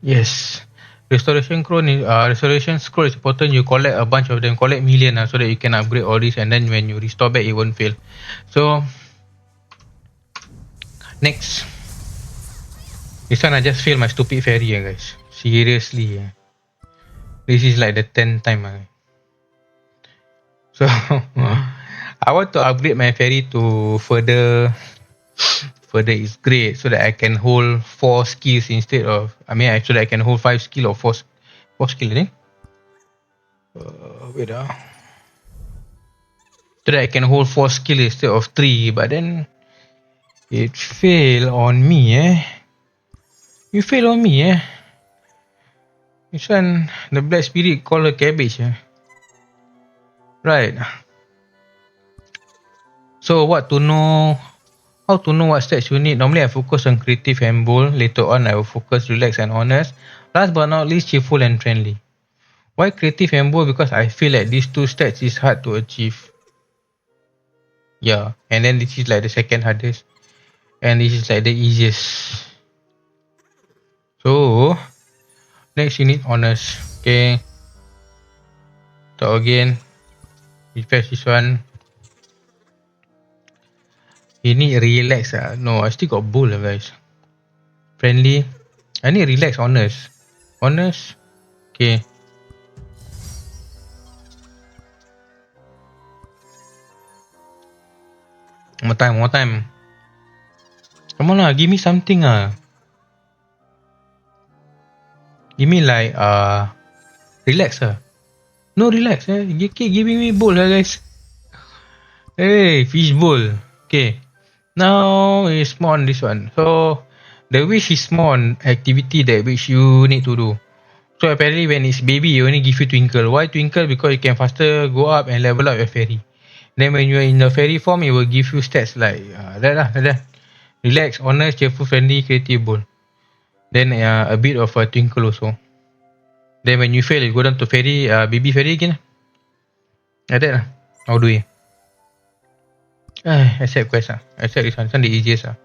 Speaker 1: Yes. Restoration scroll is important. You collect a bunch of them, collect million so that you can upgrade all this, and then when you restore back it won't fail. So next, this one I just failed my stupid fairy guys. Seriously this is like the 10th time So I want to upgrade my fairy to further is great so that I can hold 4 skills instead of, so that I can hold 5 skill or 4 skill, I think. Wait so that I can hold 4 skill instead of 3, but then it fail on me You fail on me This one, the black spirit call her cabbage Right. So how to know what stats you need? Normally I focus on creative and bold. Later on I will focus relax and honest. Last but not least, cheerful and friendly. Why creative and bold? Because I feel like these 2 stats is hard to achieve. Yeah, and then this is like the second hardest, and this is like the easiest. So next you need honest. Okay. So again, refresh this one. You need relax No, I still got bold guys. Friendly. I need relax, honest. Honest. Okay. More time. Come on give me something Give me like relax No relax You keep giving me bowl guys. Hey, fish bowl. Okay. Now it's more on this one. So the wish is more on activity that which you need to do. So apparently when it's baby, it only give you twinkle. Why twinkle? Because you can faster go up and level up your fairy. Then when you are in the fairy form, it will give you stats like that. Relax, honest, cheerful, friendly, creative, bold. Then a bit of a twinkle also. Then when you fail, you go down to fairy, baby fairy again. Like that lah. How do we? Accept quest ah. Accept this one. This one the easiest ah.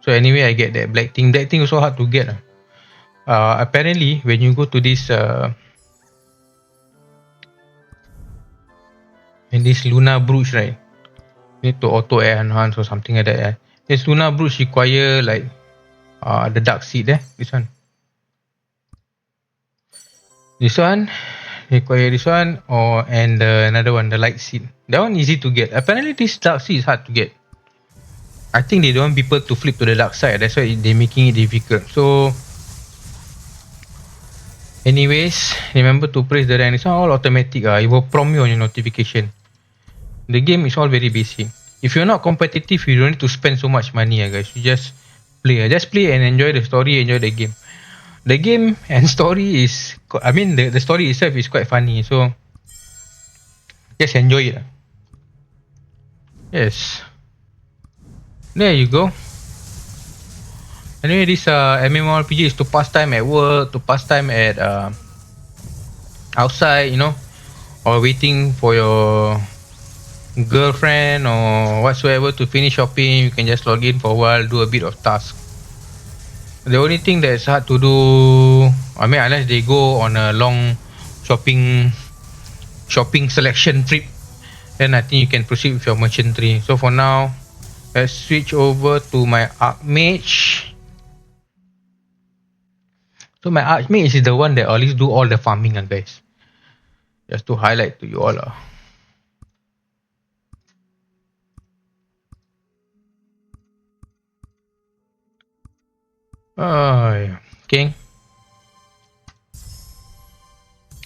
Speaker 1: So anyway, I get that black thing. Black thing also hard to get ah. Apparently, when you go to this in this Luna Brooch, right? You need to auto enhance or something like that. This Luna Brooch require like the dark seed this one. This one require this one or and another one, the light seed. That one easy to get. Apparently this dark seed is hard to get. I think they don't want people to flip to the dark side. That's why they're making it difficult. So anyways, remember to press the rank. It's not all automatic. It will prompt you on your notification. The game is all very basic. If you're not competitive, you don't need to spend so much money, guys. You just play. Just play and enjoy the story, enjoy the game. The game and story is, I mean, the story itself is quite funny. So just enjoy it. Yes. There you go. Anyway, this MMORPG is to pass time at work, to pass time at outside, or waiting for your girlfriend or whatsoever to finish shopping. You can just log in for a while, do a bit of task. The only thing that's hard to do, I mean, unless they go on a long shopping selection trip, then I think you can proceed with your merchantry. So for now, let's switch over to my Archmage. So my Archmage is the one that always do all the farming, guys. Just to highlight to you all. Yeah. King.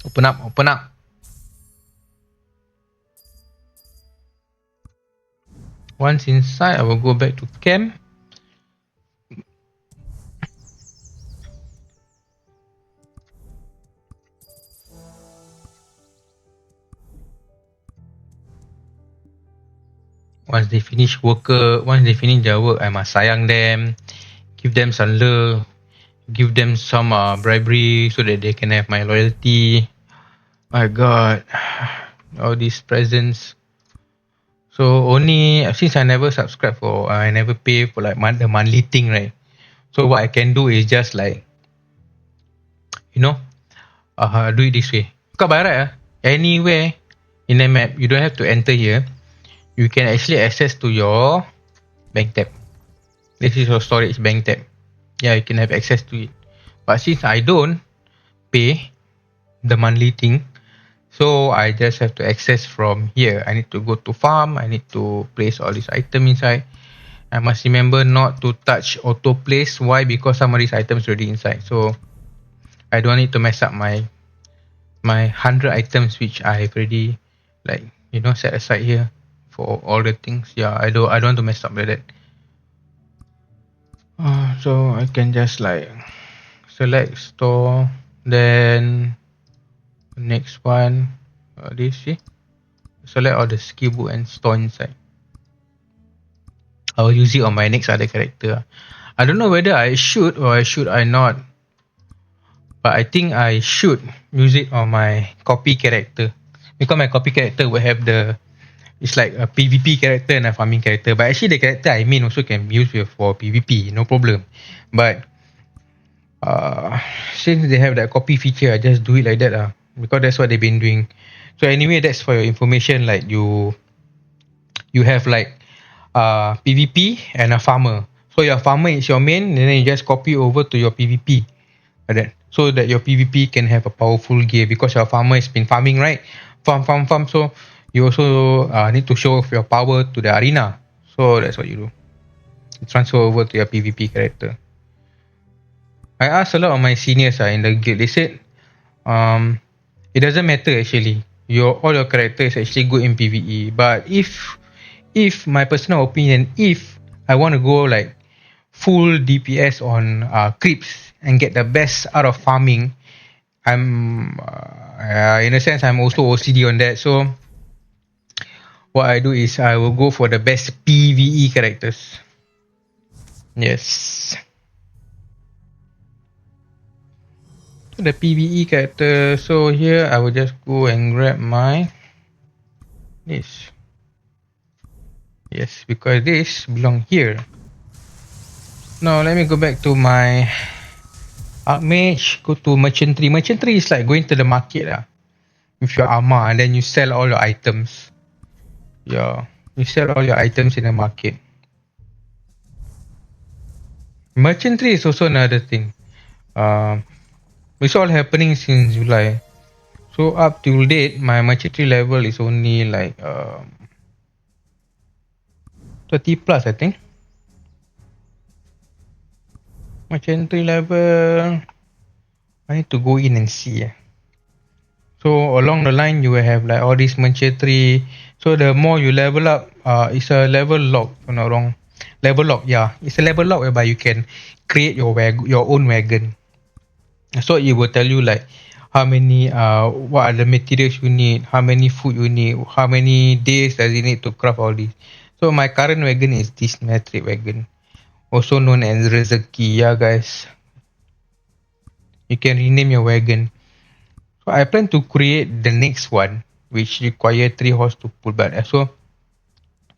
Speaker 1: Open up, open up. Once inside, I will go back to camp. Once they finish their work, I must sayang them, give them some love, give them some bribery so that they can have my loyalty. My God, all these presents. So only since I never subscribe I never pay for like the monthly thing, right? So what I can do is just like, do it this way. Kau bayar anywhere in the map, you don't have to enter here. You can actually access to your bank tab. This is your storage bank tab. Yeah, you can have access to it. But since I don't pay the monthly thing, so I just have to access from here. I need to go to farm. I need to place all these items inside. I must remember not to touch auto place. Why? Because some of these items already inside. So I don't need to mess up my 100 items which I have already set aside here for all the things. Yeah, I don't want to mess up with it. So I can just like select store, then next one, this see, select all the skill book and store inside. I will use it on my next other character. I don't know whether I should or should I not, but I think I should use it on my copy character, because my copy character will have it's like a PvP character and a farming character. But actually the character I mean also can be used for PvP, no problem. But since they have that copy feature, I just do it like that because that's what they've been doing. So anyway, that's for your information. Like you have like PvP and a farmer. So your farmer is your main, and then you just copy over to your PvP like that, so that your PvP can have a powerful gear, because your farmer has been farming, right? Farm. So you also need to show off your power to the arena. So that's what you do. You transfer over to your PvP character. I asked a lot of my seniors in the guild. They said it doesn't matter actually. All your characters actually good in PvE. But if my personal opinion, if I want to go like full DPS on creeps and get the best out of farming, I'm in a sense I'm also OCD on that. So what I do is I will go for the best PvE characters. Yes. The PvE character. So here I will just go and grab my this. Yes, because this belong here. Now let me go back to my Archmage. Go to merchantry. Merchantry is like going to the market lah. With your armor, and then you sell all your items. Yeah, you sell all your items in the market. Merchantry is also another thing. Um, it's all happening since July. So up till date, my merchantry level is only like 30 plus, I think. Merchantry level, I need to go in and see. So along the line, you will have like all these merchantry. So the more you level up, it's a level lock. If I'm not wrong, level lock. Yeah, it's a level lock whereby you can create your own wagon. So it will tell you like how many what are the materials you need, how many food you need, how many days does it need to craft all this. So my current wagon is this metric wagon, also known as Rezeki. Yeah, guys, you can rename your wagon. So I plan to create the next one, which require 3 horse to pull. But so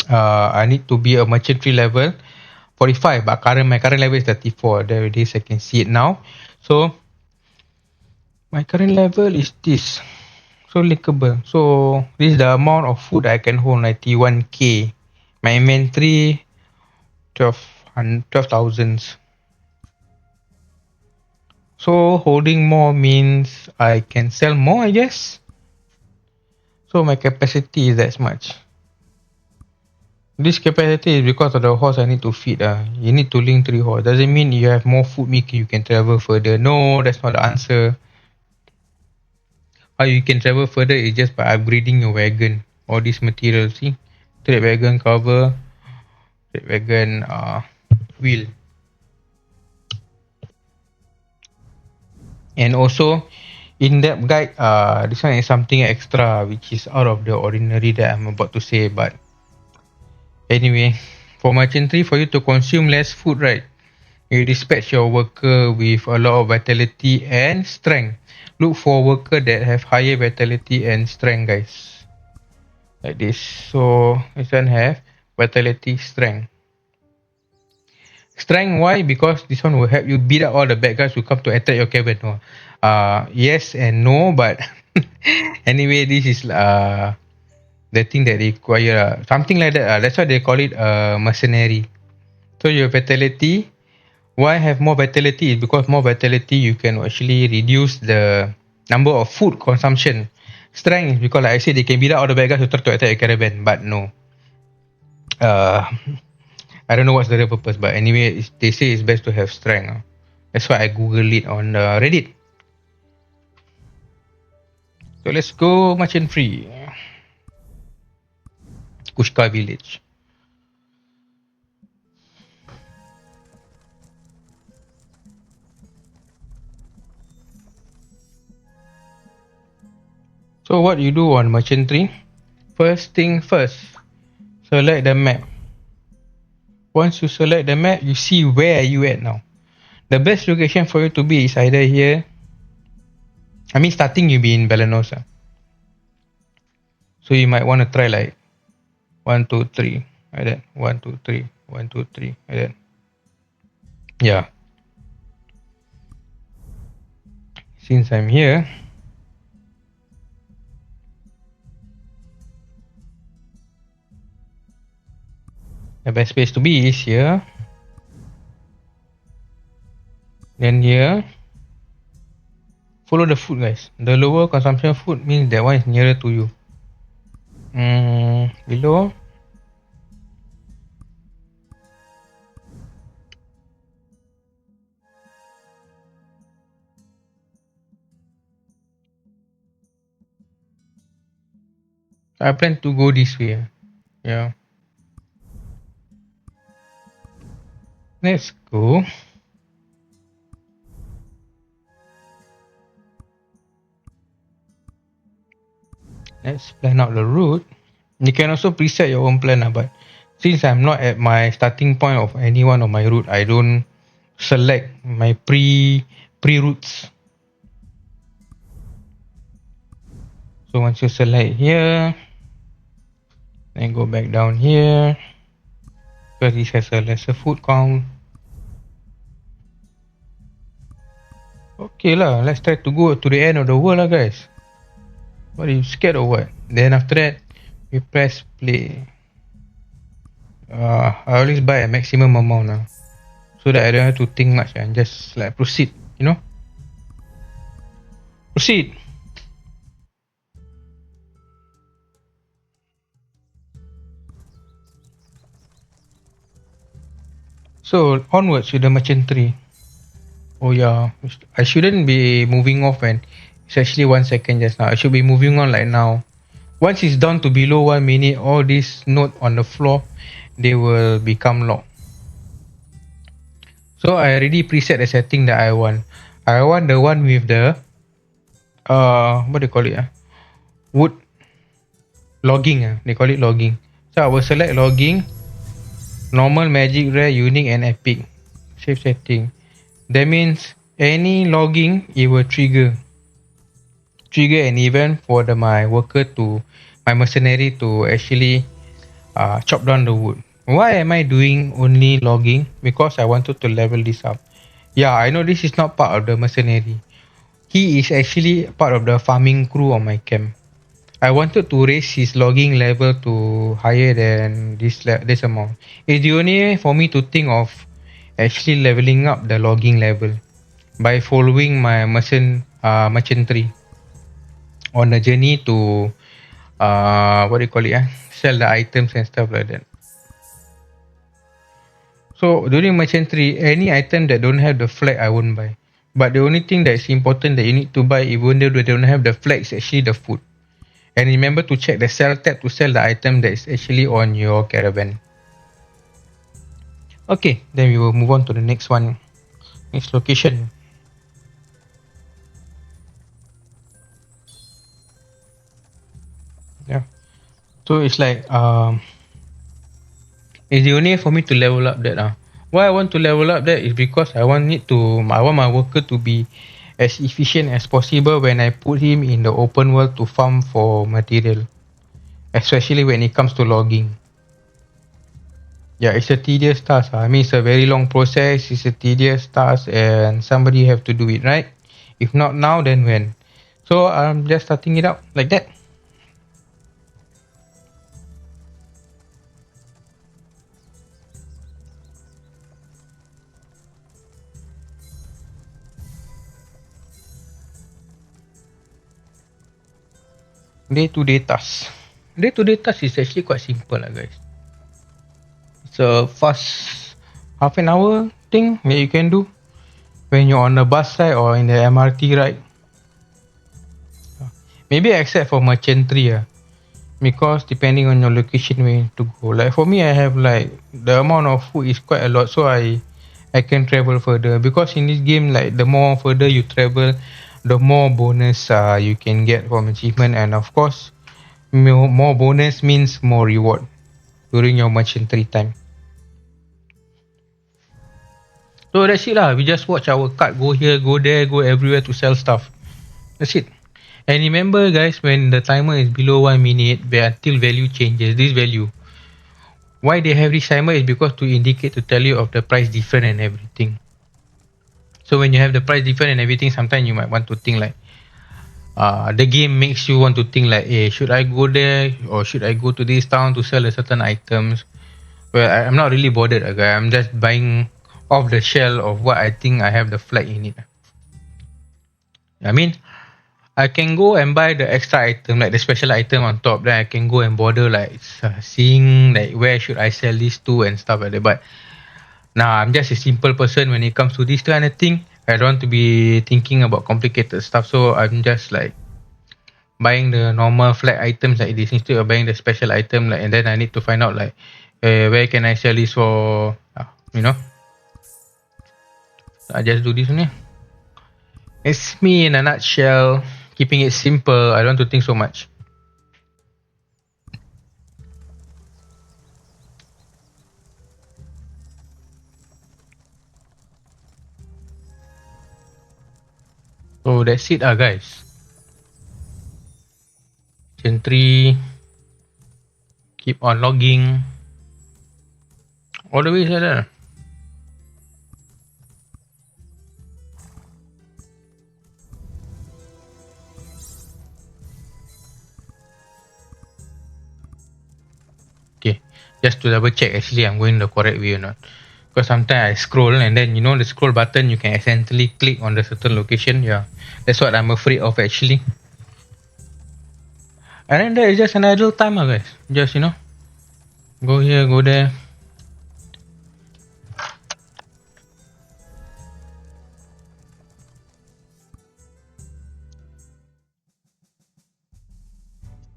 Speaker 1: I need to be a merchantry level 45. But my current level is 34. There it is. I can see it now. So my current level is this. So linkable. So this is the amount of food I can hold, 91k. My inventory 12,000. So holding more means I can sell more, I guess. So my capacity is that much. This capacity is because of the horse I need to feed. You need to link 3 horse. Doesn't mean you have more food making you can travel further. No, that's not the answer. How you can travel further is just by upgrading your wagon. All these materials. See? Trade wagon cover. Trade wagon wheel. And also in-depth guide, this one is something extra which is out of the ordinary that I'm about to say. But anyway, for merchantry, for you to consume less food, right? You dispatch your worker with a lot of vitality and strength. Look for worker that have higher vitality and strength, guys. Like this. So this one have vitality, strength. Strength, why? Because this one will help you beat up all the bad guys who come to attack your cabin. No. Yes and no, but anyway, this is the thing that require something like that. That's why they call it mercenary. So your vitality, why have more vitality is because more vitality you can actually reduce the number of food consumption. Strength is because like I said, they can beat up all the bad guys who try to attack your caravan, but no. Uh, I don't know what's the real purpose, but anyway, they say it's best to have strength. That's why I Google it on Reddit. So let's go merchant free. Kushka village. So what you do on merchantry? First thing first, select the map. Once you select the map, you see where are you at now. The best location for you to be is either here. I mean, starting you be in Belenos. So you might want to try like 1, 2, 3, like that. 1, 2, 3, 1, 2, 3, like that. Yeah. Since I'm here, the best place to be is here. Then here. Follow the food, guys. The lower consumption food means that one is nearer to you. Below. I plan to go this way. Yeah. Let's go. Let's plan out the route. You can also preset your own plan, but Since I'm not at my starting point of any one of my route, I don't select my pre routes. So once you select here, then go back down here because this has a lesser food count. Okay lah, let's try to go to the end of the world lah, guys. What, are you scared or what? Then after that, we press play. I always buy a maximum amount now, so that I don't have to think much and just like proceed, you know? Proceed. So onwards with the merchantry. Oh yeah, I shouldn't be moving off when it's actually 1 second just now. I should be moving on like now. Once it's down to below 1 minute, all these note on the floor, they will become locked. So I already preset the setting that I want. I want the one with the what do you call it? Wood logging. They call it logging. So I will select logging, normal, magic, rare, unique, and epic. Save setting. That means any logging it will trigger an event for my worker to my mercenary to actually chop down the wood. Why am I doing only logging? Because I wanted to level this up. Yeah, I know this is not part of the mercenary. He is actually part of the farming crew on my camp. I wanted to raise his logging level to higher than this amount. It's the only way for me to think of actually leveling up the logging level by following my merchantry on a journey to what do you call it? Sell the items and stuff like that. So during merchantry, any item that don't have the flag, I won't buy. But the only thing that is important that you need to buy, even though they don't have the flag, is actually the food. And remember to check the sell tab to sell the item that is actually on your caravan. Okay, then we will move on to the next one. Next location. Yeah. So it's like it's the only way for me to level up that. Why I want to level up that is because I want my worker to be as efficient as possible when I put him in the open world to farm for material, especially when it comes to logging. Yeah, it's a tedious task. I mean, it's a very long process. It's a tedious task, and somebody have to do it, right? If not now, then when? So I'm just starting it out like that. Day-to-day task. Day-to-day task is actually quite simple, lah, guys. It's a fast half an hour thing that you can do when you're on the bus ride or in the MRT ride. Maybe except for merchantry, because depending on your location where you to go. Like for me, I have like the amount of food is quite a lot, so I can travel further. Because in this game, like the more further you travel, the more bonus you can get from achievement, and of course, more bonus means more reward during your merchantry time. So that's it lah. We just watch our cart go here, go there, go everywhere to sell stuff. That's it. And remember, guys, when the timer is below 1 minute, until value changes, this value. Why they have this timer is because to indicate to tell you of the price different and everything. So when you have the price different and everything, sometimes you might want to think like, the game makes you want to think like, hey, should I go there or should I go to this town to sell a certain items? Well, I'm not really bothered, okay? I'm just buying off the shell of what I think I have the flag in it. I mean, I can go and buy the extra item, like the special item on top. Then I can go and bother like seeing like where should I sell this to and stuff like that. But nah, I'm just a simple person when it comes to this kind of thing. I don't want to be thinking about complicated stuff. So I'm just like buying the normal flag items like this instead of buying the special item. Like, and then I need to find out like where can I sell this for? You know, I just do this only. It's me in a nutshell. Keeping it simple. I don't want to think so much. So that's it guys. Sentry, keep on logging. All the way like that. Okay. Just to double check actually I'm going the correct way or not. Because sometimes I scroll and then the scroll button you can accidentally click on the certain location. Yeah. That's what I'm afraid of actually. And then there is just an idle time guys. Just go here, go there.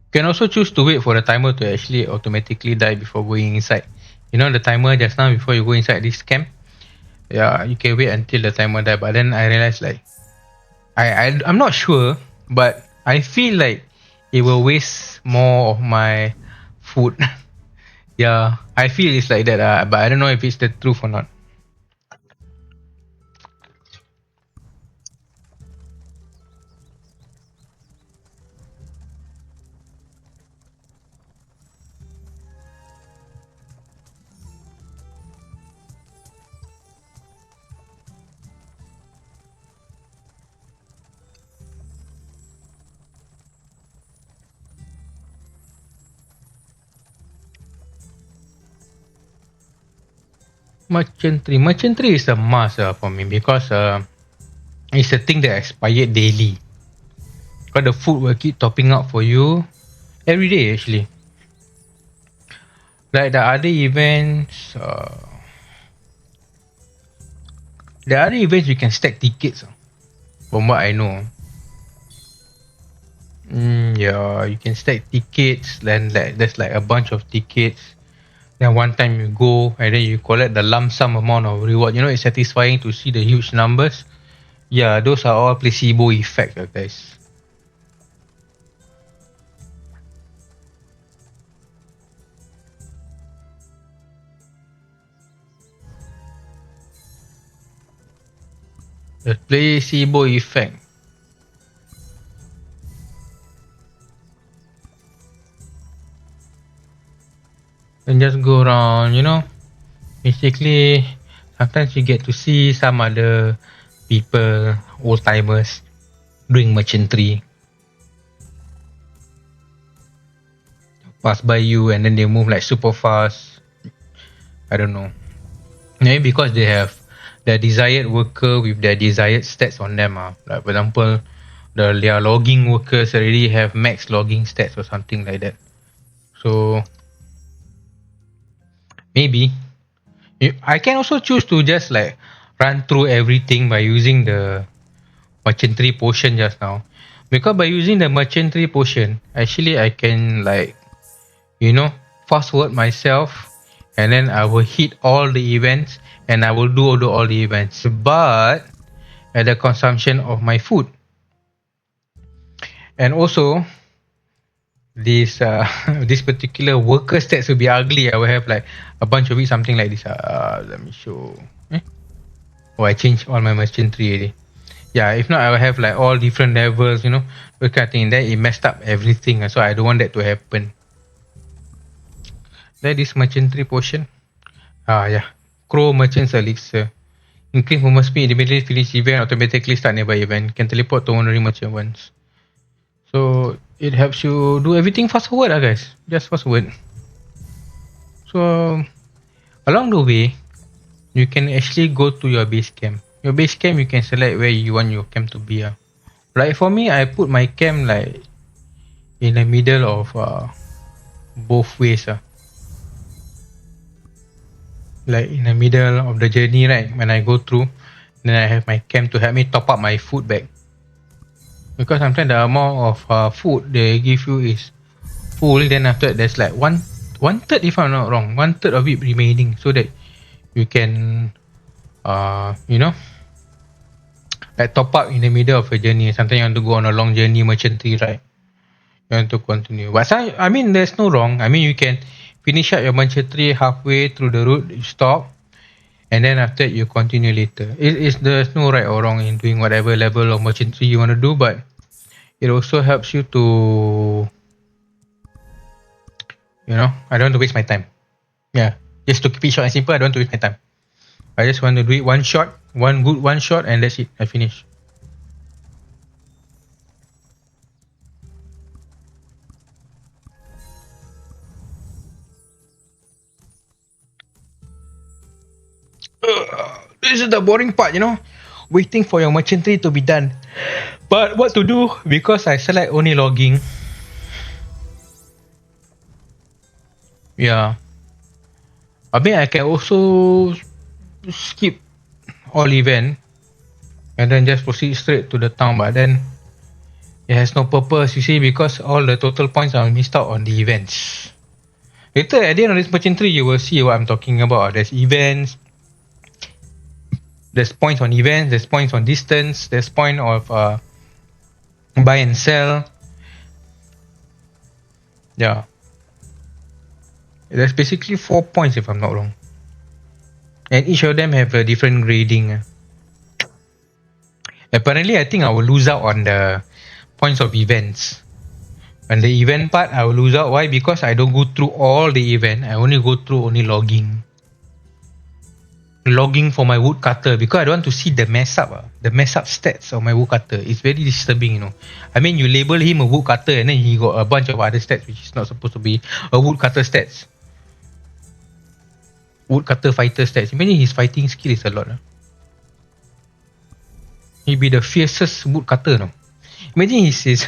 Speaker 1: You can also choose to wait for the timer to actually automatically die before going inside. The timer just now before you go inside this camp. Yeah, you can wait until the timer die. But then I realized like I'm not sure, but I feel like it will waste more of my food. Yeah, I feel it's like that. But I don't know if it's the truth or not. Merchantry is a must for me because it's a thing that expired daily. Because the food will keep topping up for you every day actually. Like the other events you can stack tickets. From what I know. Yeah, you can stack tickets. Then there's like a bunch of tickets. Then one time you go and then you collect the lump sum amount of reward. It's satisfying to see the huge numbers. Yeah, those are all placebo effect, guys. The placebo effect. And just go around, Basically, sometimes you get to see some other people, old timers, doing merchantry. Pass by you and then they move like super fast. I don't know. Maybe because they have their desired worker with their desired stats on them. Like for example, their logging workers already have max logging stats or something like that. So maybe I can also choose to just like run through everything by using the merchantry potion just now. Because by using the merchantry potion, actually I can like you know fast forward myself and then I will hit all the events and I will do all the events. But at the consumption of my food. And also this this particular worker stats will be ugly. I will have like a bunch of it, something like this. Let me show. Eh? Oh, I changed all my merchantry already. Yeah, if not, I will have like all different levels, those kind of thing. Then it messed up everything. So I don't want that to happen. That is merchantry potion. Yeah. Crow merchant's elixir. Increase movement speed, immediately finish event, automatically start nearby event. Can teleport to ordinary merchant once. So it helps you do everything fast forward, guys. Just fast forward. So along the way, you can actually go to your base camp. Your base camp, you can select where you want your camp to be. Like for me, I put my camp like in the middle of both ways. Like in the middle of the journey, right? When I go through, then I have my camp to help me top up my food bag. Because sometimes the amount of food they give you is full. Then after that, there's like one third, if I'm not wrong, one third of it remaining, so that you can, like top up in the middle of a journey. Sometimes you want to go on a long journey, merchantry, right? You want to continue. But I mean, there's no wrong. I mean, you can finish up your merchantry halfway through the route, you stop, and then after that you continue later. There's no right or wrong in doing whatever level of merchantry you want to do, but it also helps you to, I don't want to waste my time. Yeah, just to keep it short and simple, I don't want to waste my time. I just want to do it one shot, one shot, and that's it. I finish. This is the boring part, waiting for your merchantry to be done. But what to do? Because I select only logging. Yeah. I mean, I can also skip all event and then just proceed straight to the town. But then it has no purpose, you see, because all the total points are missed out on the events. Later at the end of this merchantry, you will see what I'm talking about. There's events, there's points on events, there's points on distance, there's point of buy and sell. Yeah. There's basically 4 points if I'm not wrong. And each of them have a different grading. Apparently, I think I will lose out on the points of events. On the event part, I will lose out. Why? Because I don't go through all the event. I only go through only logging. Logging for my woodcutter because I don't want to see the mess up stats of my woodcutter. It's very disturbing, I mean, you label him a woodcutter and then he got a bunch of other stats which is not supposed to be a woodcutter stats. Woodcutter fighter stats. Imagine his fighting skill is a lot. He be the fiercest woodcutter, no? Imagine his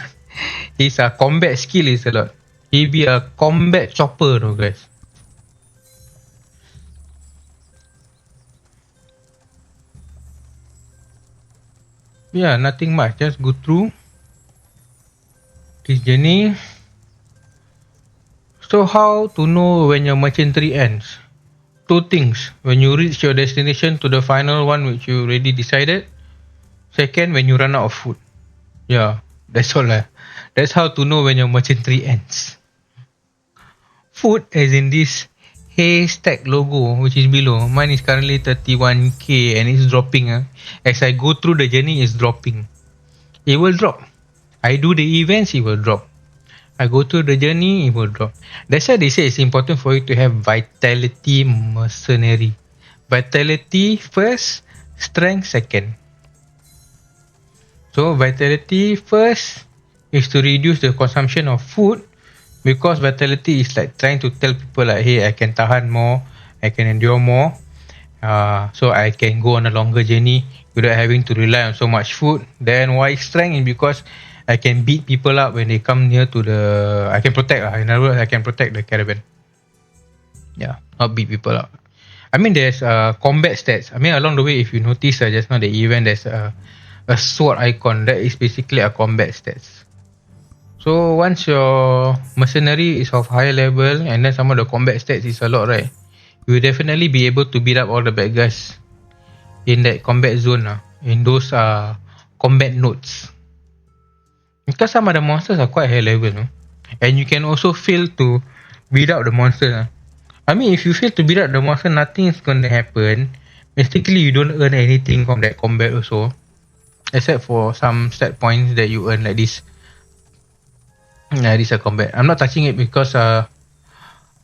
Speaker 1: combat skill is a lot. He be a combat chopper, no, guys. Yeah, nothing much. Just go through this journey. So how to know when your merchantry ends? Two things. When you reach your destination to the final one which you already decided. Second, when you run out of food. Yeah, that's all. That's how to know when your merchantry ends. Food as in this haystack logo which is below. Mine is currently 31k and it's dropping. As I go through the journey, it's dropping. It will drop. I do the events, it will drop. I go through the journey, it will drop. That's why they say it's important for you to have vitality mercenary. Vitality first, strength second. So vitality first is to reduce the consumption of food because vitality is like trying to tell people like, hey, I can tahan more, I can endure more, so I can go on a longer journey without having to rely on so much food. Then why strength is because I can beat people up when they come near to I can protect. In other words, I can protect the caravan. Yeah, not beat people up. I mean, there's combat stats. I mean, along the way, if you notice just now the event, there's a sword icon. That is basically a combat stats. So once your mercenary is of higher level and then some of the combat stats is a lot, right? You will definitely be able to beat up all the bad guys in that combat zone, in those combat nodes. Because some of the monsters are quite high level, no? And you can also fail to beat up the monster. I mean, if you fail to beat up the monster, nothing is gonna happen. Basically, you don't earn anything from that combat also, except for some stat points that you earn like this. This is a combat. I'm not touching it because I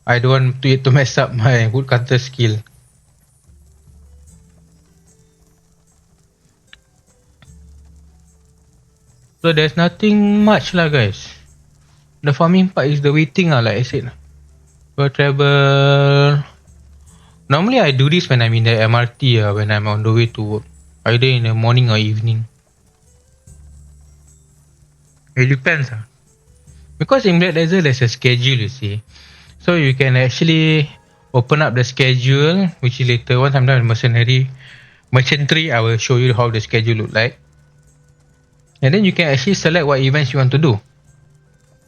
Speaker 1: don't want it to mess up my woodcutter skill. So there's nothing much lah, guys. The farming part is the waiting lah, like I said. For travel. Normally I do this when I'm in the MRT when I'm on the way to work. Either in the morning or evening. It depends. Because in Black Desert there's a schedule, you see. So you can actually open up the schedule, which is later once I'm done with merchantry, I will show you how the schedule look like. And then you can actually select what events you want to do.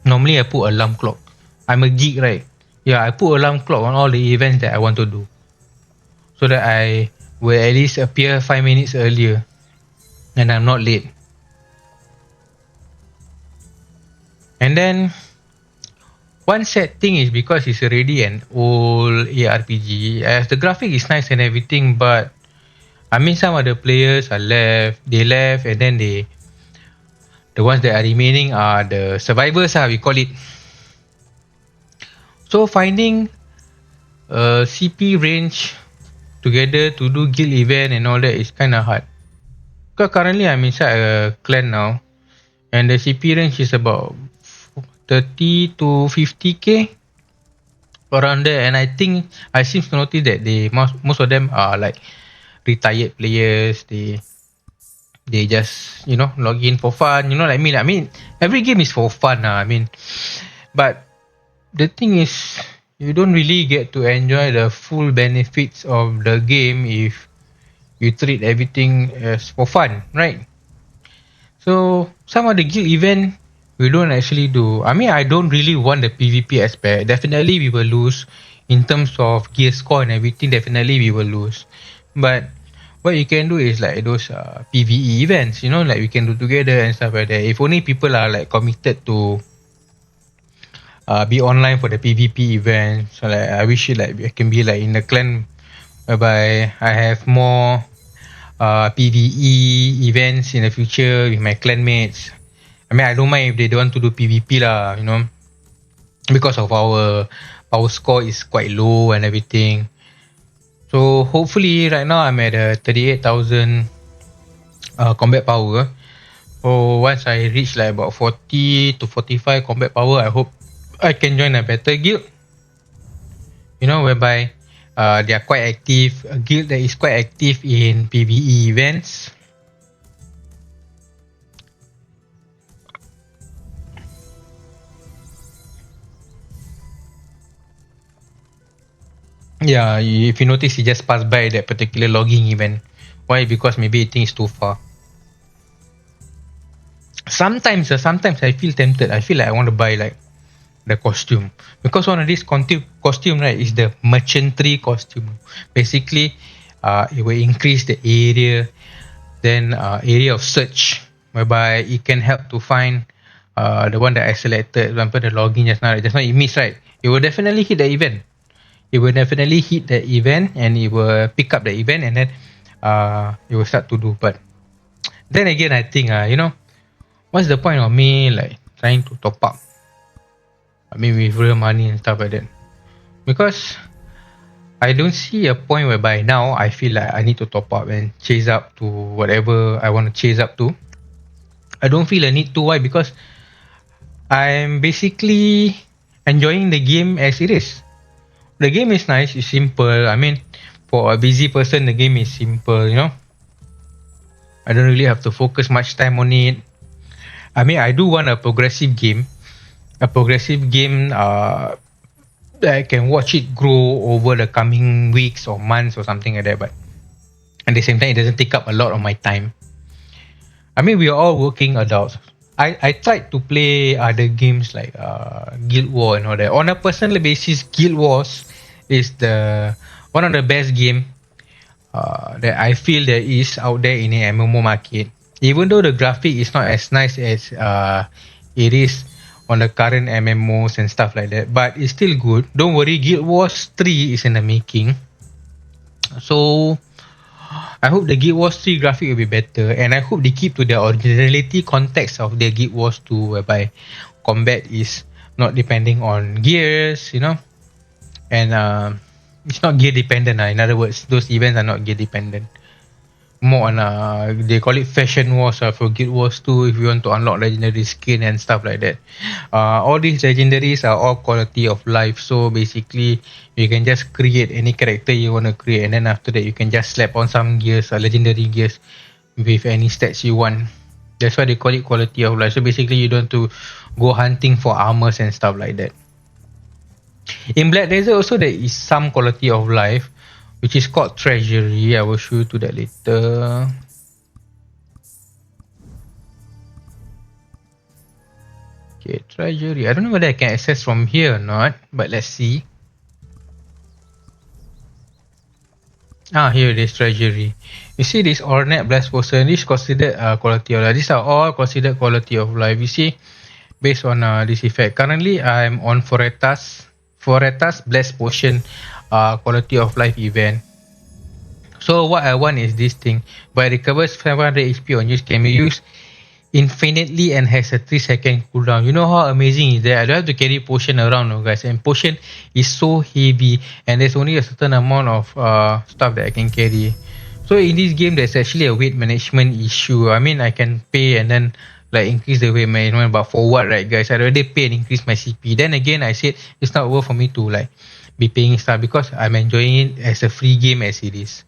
Speaker 1: Normally I put alarm clock. I'm a geek, right? Yeah, I put alarm clock on all the events that I want to do. So that I will at least appear 5 minutes earlier. And I'm not late. And then One sad thing is because it's already an old ARPG, as the graphic is nice and everything, but I mean some of the players are left, they left, and then the ones that are remaining are the survivors, we call it. So finding a CP range together to do guild event and all that is kind of hard. Because currently I'm inside a clan now, and the CP range is about 30 to 50k around there, and I think I seem to notice that most of them are like retired players. They just log in for fun, like me. I mean every game is for fun, I mean, but the thing is you don't really get to enjoy the full benefits of the game if you treat everything as for fun, right? So some of the guild event we don't actually do. I mean I don't really want the PvP aspect. Definitely we will lose in terms of gear score and everything. Definitely we will lose. But what you can do is like those PvE events, like we can do together and stuff like that. If only people are like committed to be online for the PvP event. So like I wish it like I can be like in the clan whereby I have more PvE events in the future with my clanmates. I mean, I don't mind if they don't want to do PvP lah, because of our score is quite low and everything. So hopefully, right now I'm at 38,000 combat power. So once I reach like about 40 to 45 combat power, I hope I can join a better guild. Whereby they are quite active. A guild that is quite active in PvE events. Yeah, if you notice, he just passed by that particular logging event. Why? Because maybe he thinks too far. Sometimes I feel tempted. I feel like I want to buy like the costume, because one of these costume, right, is the merchantry costume. Basically, it will increase the area, then area of search, whereby it can help to find the one that I selected. For example, the logging just now it missed, right? It will definitely hit the event. It will definitely hit the event, and it will pick up the event, and then it will start to do. But then again, I think what's the point of me like trying to top up? I mean, with real money and stuff like that, because I don't see a point whereby now I feel like I need to top up and chase up to whatever I want to chase up to. I don't feel a need to. Why? Because I'm basically enjoying the game as it is. The game is nice, it's simple. I mean, for a busy person, the game is simple. I don't really have to focus much time on it. I mean, I do want a progressive game. A progressive game that I can watch it grow over the coming weeks or months or something like that. But at the same time, it doesn't take up a lot of my time. I mean, we are all working adults. I tried to play other games like Guild War and all that. On a personal basis, Guild Wars is the one of the best game that I feel there is out there in the MMO market. Even though the graphic is not as nice as it is on the current MMOs and stuff like that, but it's still good. Don't worry, Guild Wars 3 is in the making. So I hope the Guild Wars 3 graphic will be better, and I hope they keep to the originality context of the Guild Wars 2, whereby combat is not depending on gears, and it's not gear dependent. In other words, those events are not gear dependent. More on they call it fashion wars for Guild Wars 2 if you want to unlock legendary skin and stuff like that. All these legendaries are all quality of life, so basically you can just create any character you want to create, and then after that you can just slap on some gears, legendary gears with any stats you want. That's why they call it quality of life. So basically you don't have to go hunting for armors and stuff like that. In Black Desert also there is some quality of life, which is called treasury. I will show you to that later. Okay, treasury. I don't know whether I can access from here or not, but let's see. Here it is, treasury. You see this ornate blast potion. This considered quality of life. These are all considered quality of life. You see, based on this effect. Currently, I'm on Foreta's Blessed Potion, quality of life event. So what I want is this thing. But it recovers 500 HP on use can be used infinitely and has a 3-second cooldown. You know how amazing is that? I don't have to carry potion around, no, guys. And potion is so heavy, and there's only a certain amount of stuff that I can carry. So in this game, there's actually a weight management issue. I mean, I can pay and then like increase the weight management, but for what, right, guys? I already pay and increase my CP. Then again, I said it's not worth for me to like be paying stuff because I'm enjoying it as a free game as it is.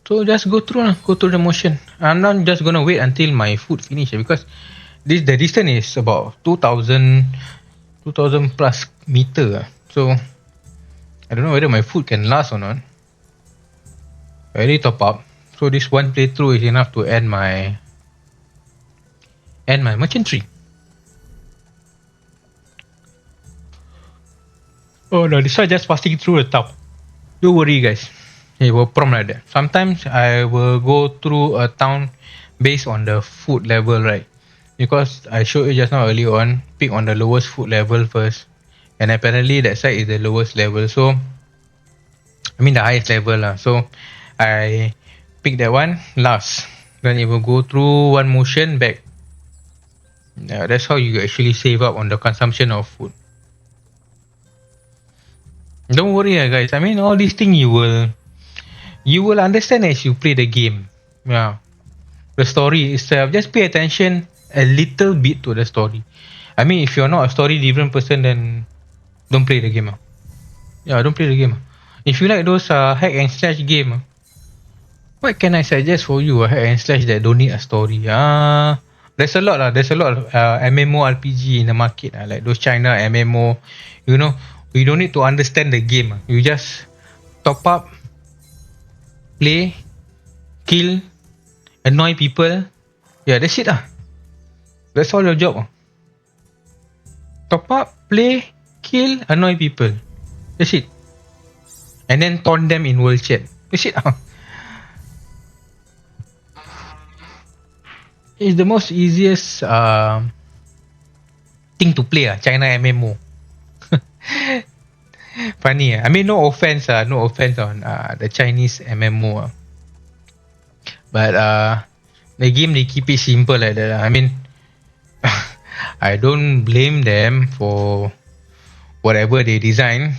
Speaker 1: So just go through lah, go through the motion. I'm not just gonna wait until my food finish because the distance is about 2,000 plus meter. So I don't know whether my food can last or not. I already top up. So this one playthrough is enough to end my merchantry. Oh no, this one just passing through the top. Don't worry, guys. It will prompt like that. Sometimes I will go through a town based on the food level, right? Because I showed you just now early on, pick on the lowest food level first. And apparently that side is the lowest level. So, I mean the highest level lah. So, I pick that one last. Then it will go through one motion back. Yeah, that's how you actually save up on the consumption of food. Don't worry, guys. I mean, all these things you will understand as you play the game. Yeah, the story itself. Just pay attention a little bit to the story. I mean, if you're not a story driven person, then don't play the game. Yeah, don't play the game. If you like those hack and slash game, what can I suggest for you? A hack and slash that don't need a story. There's a lot lah. There's a lot of MMORPG in the market. Like those China MMO. You know, you don't need to understand the game. You just top up, play, kill, annoy people. Yeah, that's it lah. That's all your job. Top up, play, kill, annoy people. That's it. And then taunt them in world chat. That's it lah. It's the most easiest thing to play China MMO. Funny I mean, no offense on the Chinese MMO but the game, they keep it simple like that. I mean, I don't blame them for whatever they design.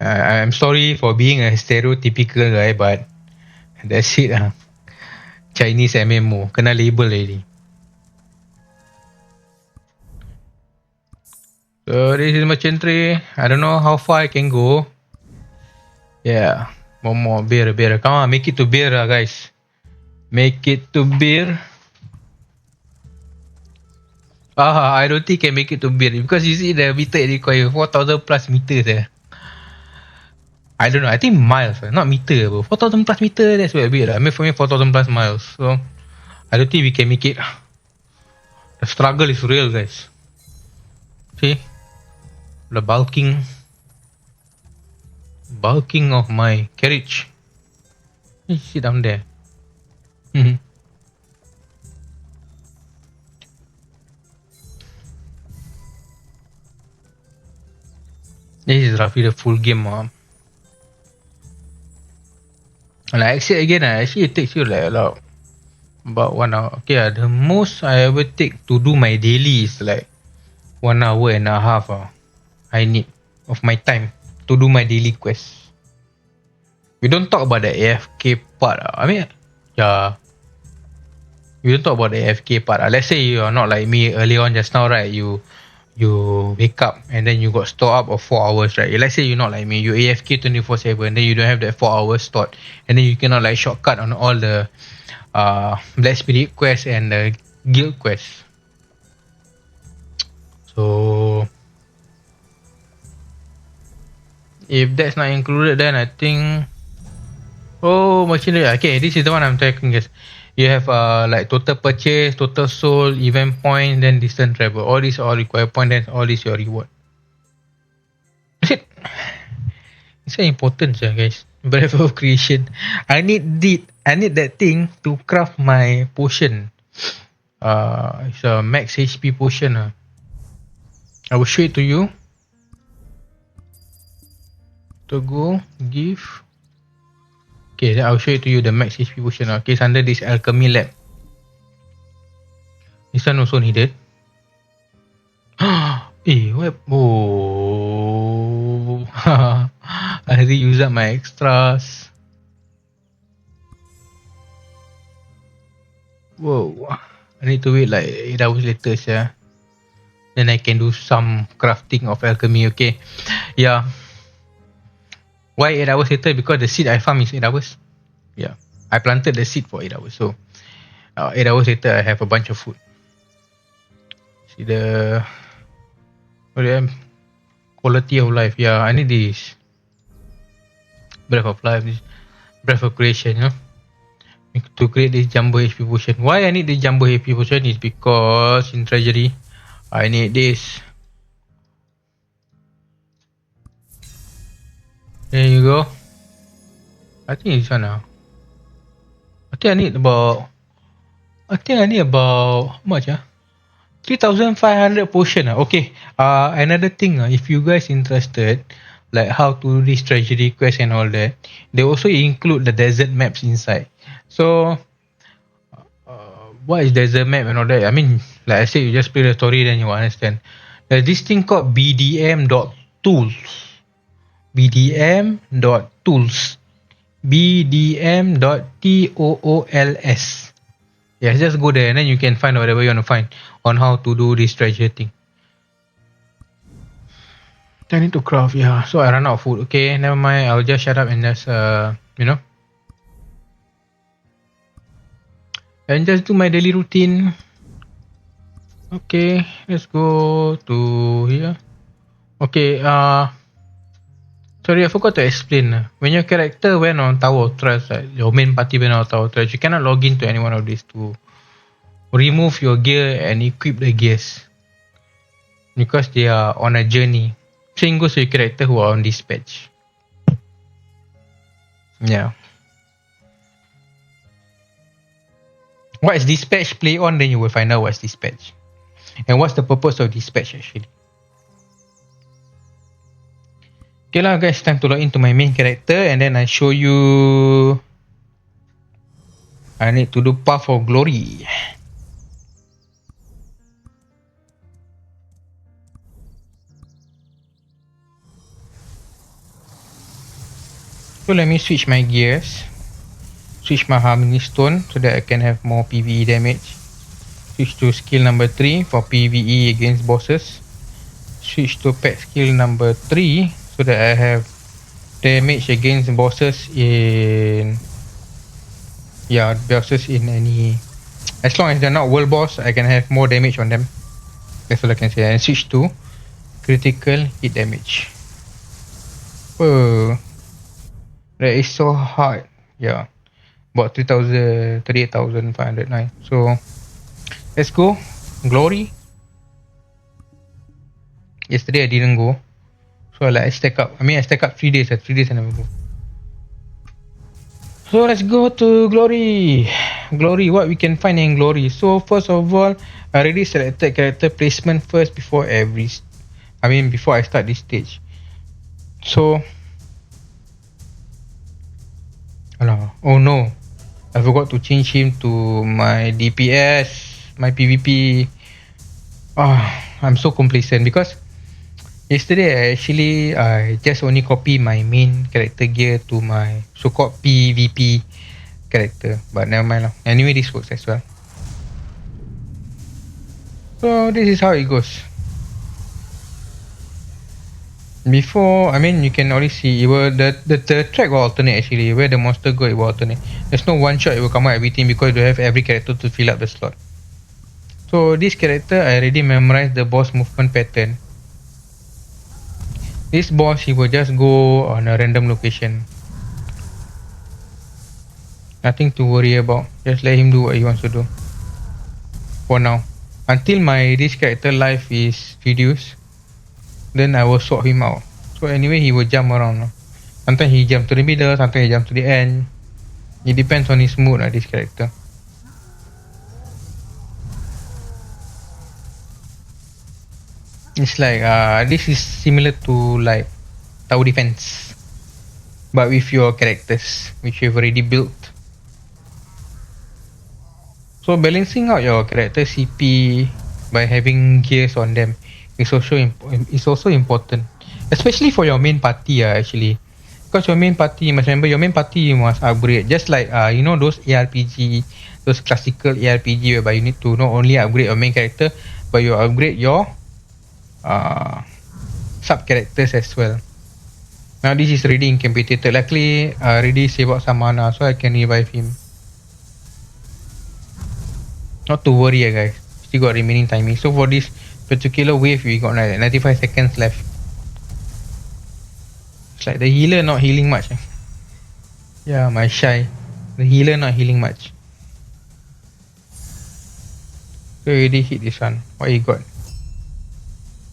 Speaker 1: I'm sorry for being a stereotypical guy, but that's it Chinese MMO kena label already. So this is merchantry. I don't know how far I can go. Yeah, one more beer. Come on, make it to beer, guys. Make it to beer. I don't think I can make it to beer because you see the meter it require 4,000 plus meters. I don't know. I think miles, not meter. 4,000 plus meter. That's a bit. I mean, for me, 4,000 plus miles. So I don't think we can make it. The struggle is real, guys. See, the bulking of my carriage. Sit down there. This is roughly the full game. Like I said again, actually it takes you like about 1 hour. Okay, the most I ever take to do my daily is like 1 hour and a half. I need of my time to do my daily quest. We don't talk about the AFK part. I mean, yeah. We don't talk about the AFK part. Let's say you are not like me early on just now, right? You wake up and then you got store up of 4 hours, right? Let's say you're not like me, you AFK 24/7, then you don't have that 4 hours stored, and then you cannot like shortcut on all the Black Spirit quest and the guild quest. So if that's not included, then I think machinery. Okay, this is the one I'm talking, guys. You have like total purchase, total sold, event point, then distance travel. All these all require point, then all this your reward. That's it. It's so important, guys. Breath of creation. I need I need that thing to craft my potion. It's a max HP potion. I will show it to you. To go give. Okay, then I'll show it to you the max HP potion. Okay, it's under this alchemy lab. This one also needed. What? Oh, I already used up my extras. Whoa, I need to wait like 8 hours later, yeah. Then I can do some crafting of alchemy. Okay, yeah. Why 8 hours later? Because the seed I farm is 8 hours. Yeah, I planted the seed for 8 hours. So 8 hours later, I have a bunch of food. See the quality of life. Yeah, I need this breath of life, this breath of creation. You know, to create this jumbo HP potion. Why I need this jumbo HP potion is because in treasury, I need this. There you go. I think it's one now. I think I need about how much 3,500 potion. Okay. Another thing, if you guys interested, like how to do this treasury quest and all that, they also include the desert maps inside. So, what is desert map and all that? I mean, like I said, you just play the story, then you understand. There's this thing called BDM.tools. BDM.tools. BDM.tools. Yeah, just go there and then you can find whatever you want to find on how to do this treasure thing. I need to craft, yeah. So I run out of food. Okay, never mind. I'll just shut up and just and just do my daily routine. Okay, let's go to here. Okay, sorry, I forgot to explain. When your character went on Tower of Trust, your main party went on Tower of Trust, you cannot log into any one of these to remove your gear and equip the gears because they are on a journey. Same goes to your character who are on dispatch. Yeah. What is dispatch? Play on, then you will find out what's dispatch. And what's the purpose of dispatch actually. Okay lah guys, time to log into my main character and then I show you. I need to do Path of Glory. So let me switch my gears. Switch my Harmony Stone so that I can have more PvE damage. Switch to skill number 3 for PvE against bosses. Switch to pet skill number 3 so that I have damage against bosses in any. As long as they're not world boss, I can have more damage on them. That's all I can say. And switch to critical hit damage. Oh, that is so hard. Yeah, about 38,509. So let's go. Glory. Yesterday I didn't go, so I stack up. I stack up 3 days. 3 days I never go. So let's go to Glory. Glory, what we can find in Glory. So first of all, I already selected character placement first before before I start this stage. So oh no, I forgot to change him to my DPS, my PvP. I'm so complacent because yesterday I just only copy my main character gear to my so-called PvP character, but never mind lah. Anyway, this works as well. So this is how it goes. Before, you can already see the track will alternate actually. Where the monster go, it will alternate. There's no one shot it will come out everything because you have every character to fill up the slot. So this character, I already memorized the boss movement pattern. This boss, he will just go on a random location. Nothing to worry about. Just let him do what he wants to do. For now. Until this character life is reduced, then I will sort him out. So anyway, he will jump around. Sometimes he jump to the middle, sometimes he jump to the end. It depends on his mood, this character. It's like this is similar to like tower defense, but with your characters which you've already built. So balancing out your character CP by having gears on them is also important, especially for your main party actually. Because your main party, you must remember your main party you must upgrade. Just like you know those ARPG, those classical ARPG whereby you need to not only upgrade your main character, but you upgrade your uh, sub characters as well. Now this is already incapacitated. Luckily, I already save up some mana, so I can revive him. Not to worry, guys. Still got remaining timing. So for this particular wave, we got like 95 seconds left. It's like the healer not healing much. Yeah, my shy. The healer not healing much. So already hit this one. What he got?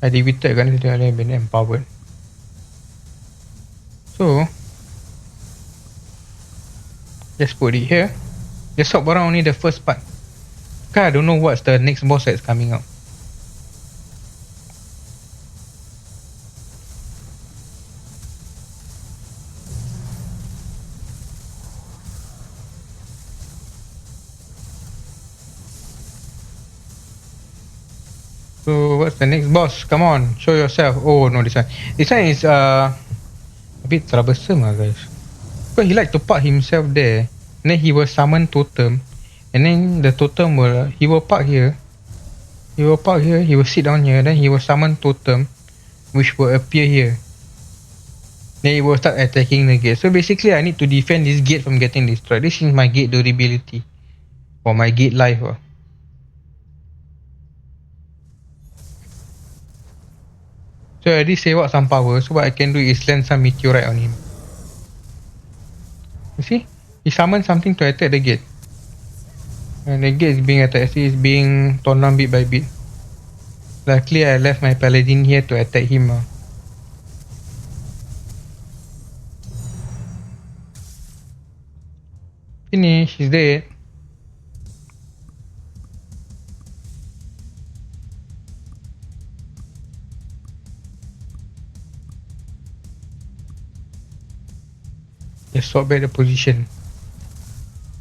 Speaker 1: I defeated gun to been empowered. So just put it here. Just swap around only the first part. Cause I don't know what's the next boss that's coming out. So what's the next boss? Come on, show yourself. Oh no, this one. This one is a bit troublesome, guys. Because he like to park himself there. And then he will summon totem. And then the totem will he will park here. He will park here, he will sit down here, then he will summon totem which will appear here. Then he will start attacking the gate. So basically I need to defend this gate from getting destroyed. This is my gate durability. Or my gate life. So I already save up some power. So what I can do is land some meteorite on him. You see? He summoned something to attack the gate. And the gate is being attacked. See, it's being torn down bit by bit. Luckily I left my paladin here to attack him. Finish, he's dead. Just swap back the position.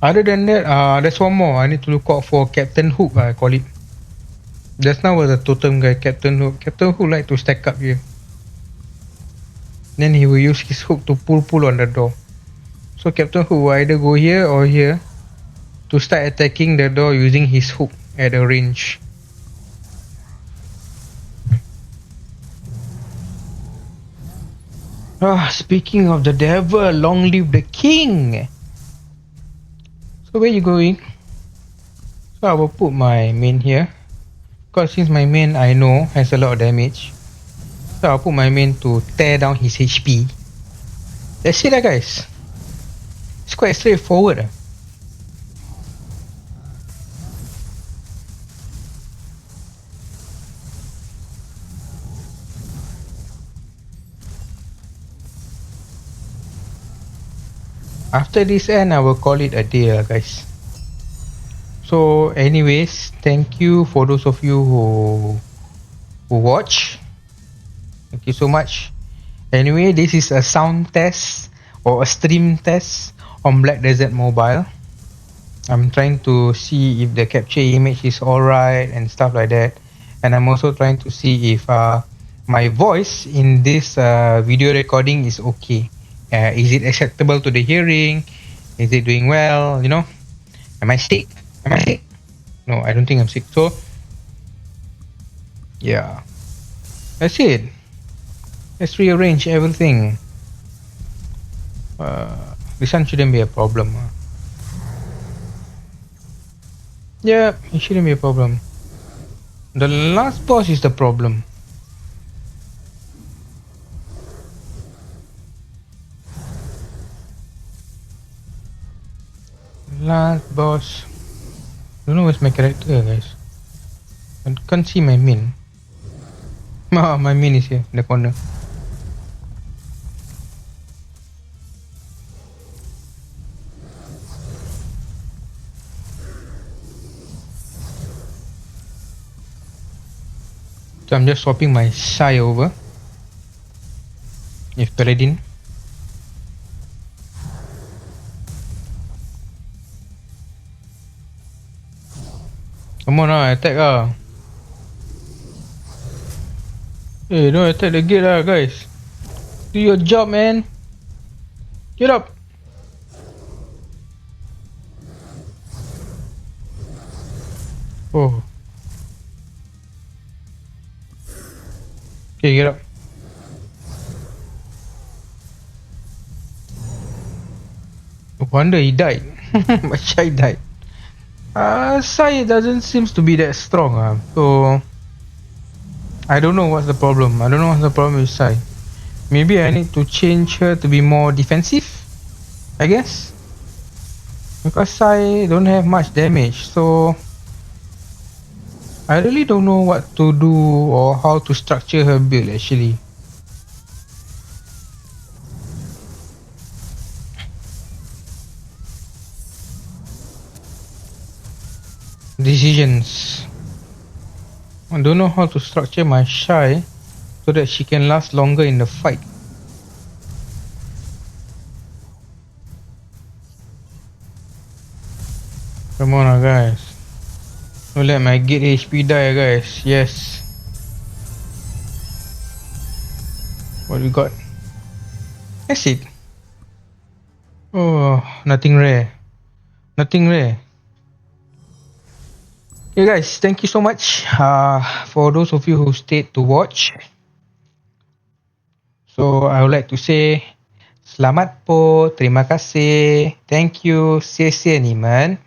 Speaker 1: Other than that, there's one more. I need to look out for Captain Hook, I call it. Just now was a totem guy, Captain Hook. Captain Hook like to stack up here. Then he will use his hook to pull on the door. So Captain Hook will either go here or here to start attacking the door using his hook at a range. Speaking of the devil, long live the king! So where you going? So I will put my main here. Because since my main I know has a lot of damage. So I'll put my main to tear down his HP. That's it guys. It's quite straightforward. After this end, I will call it a day guys. So anyways, thank you for those of you who watch. Thank you so much. Anyway, this is a sound test or a stream test on Black Desert Mobile. I'm trying to see if the capture image is alright and stuff like that. And I'm also trying to see if my voice in this video recording is okay. Is it acceptable to the hearing? Is it doing well? You know? Am I sick? No, I don't think I'm sick. So, yeah. That's it. Let's rearrange everything. This one shouldn't be a problem. Yeah, it shouldn't be a problem. The last boss is the problem. Last boss. Don't know where's my character, guys. I can't see my main. My main is here in the corner. So I'm just swapping my Sai over. If Paladin. Come on lah, attack lah. Hey, don't attack the gate lah, guys. Do your job, man. Get up. Oh. Okay, get up. No wonder he died. My Sai died. Sai doesn't seems to be that strong. So I don't know what's the problem. I don't know what's the problem with Sai. Maybe I need to change her to be more defensive, I guess. Because Sai don't have much damage, so I really don't know what to do or how to structure her build actually. Decisions. I don't know how to structure my Shy so that she can last longer in the fight. Come on guys. Don't let my gate HP die guys. Yes. What we got? That's it. Oh, nothing rare. Nothing rare. Okay guys, thank you so much for those of you who stayed to watch. So I would like to say selamat po, terima kasih, thank you, 谢谢你们.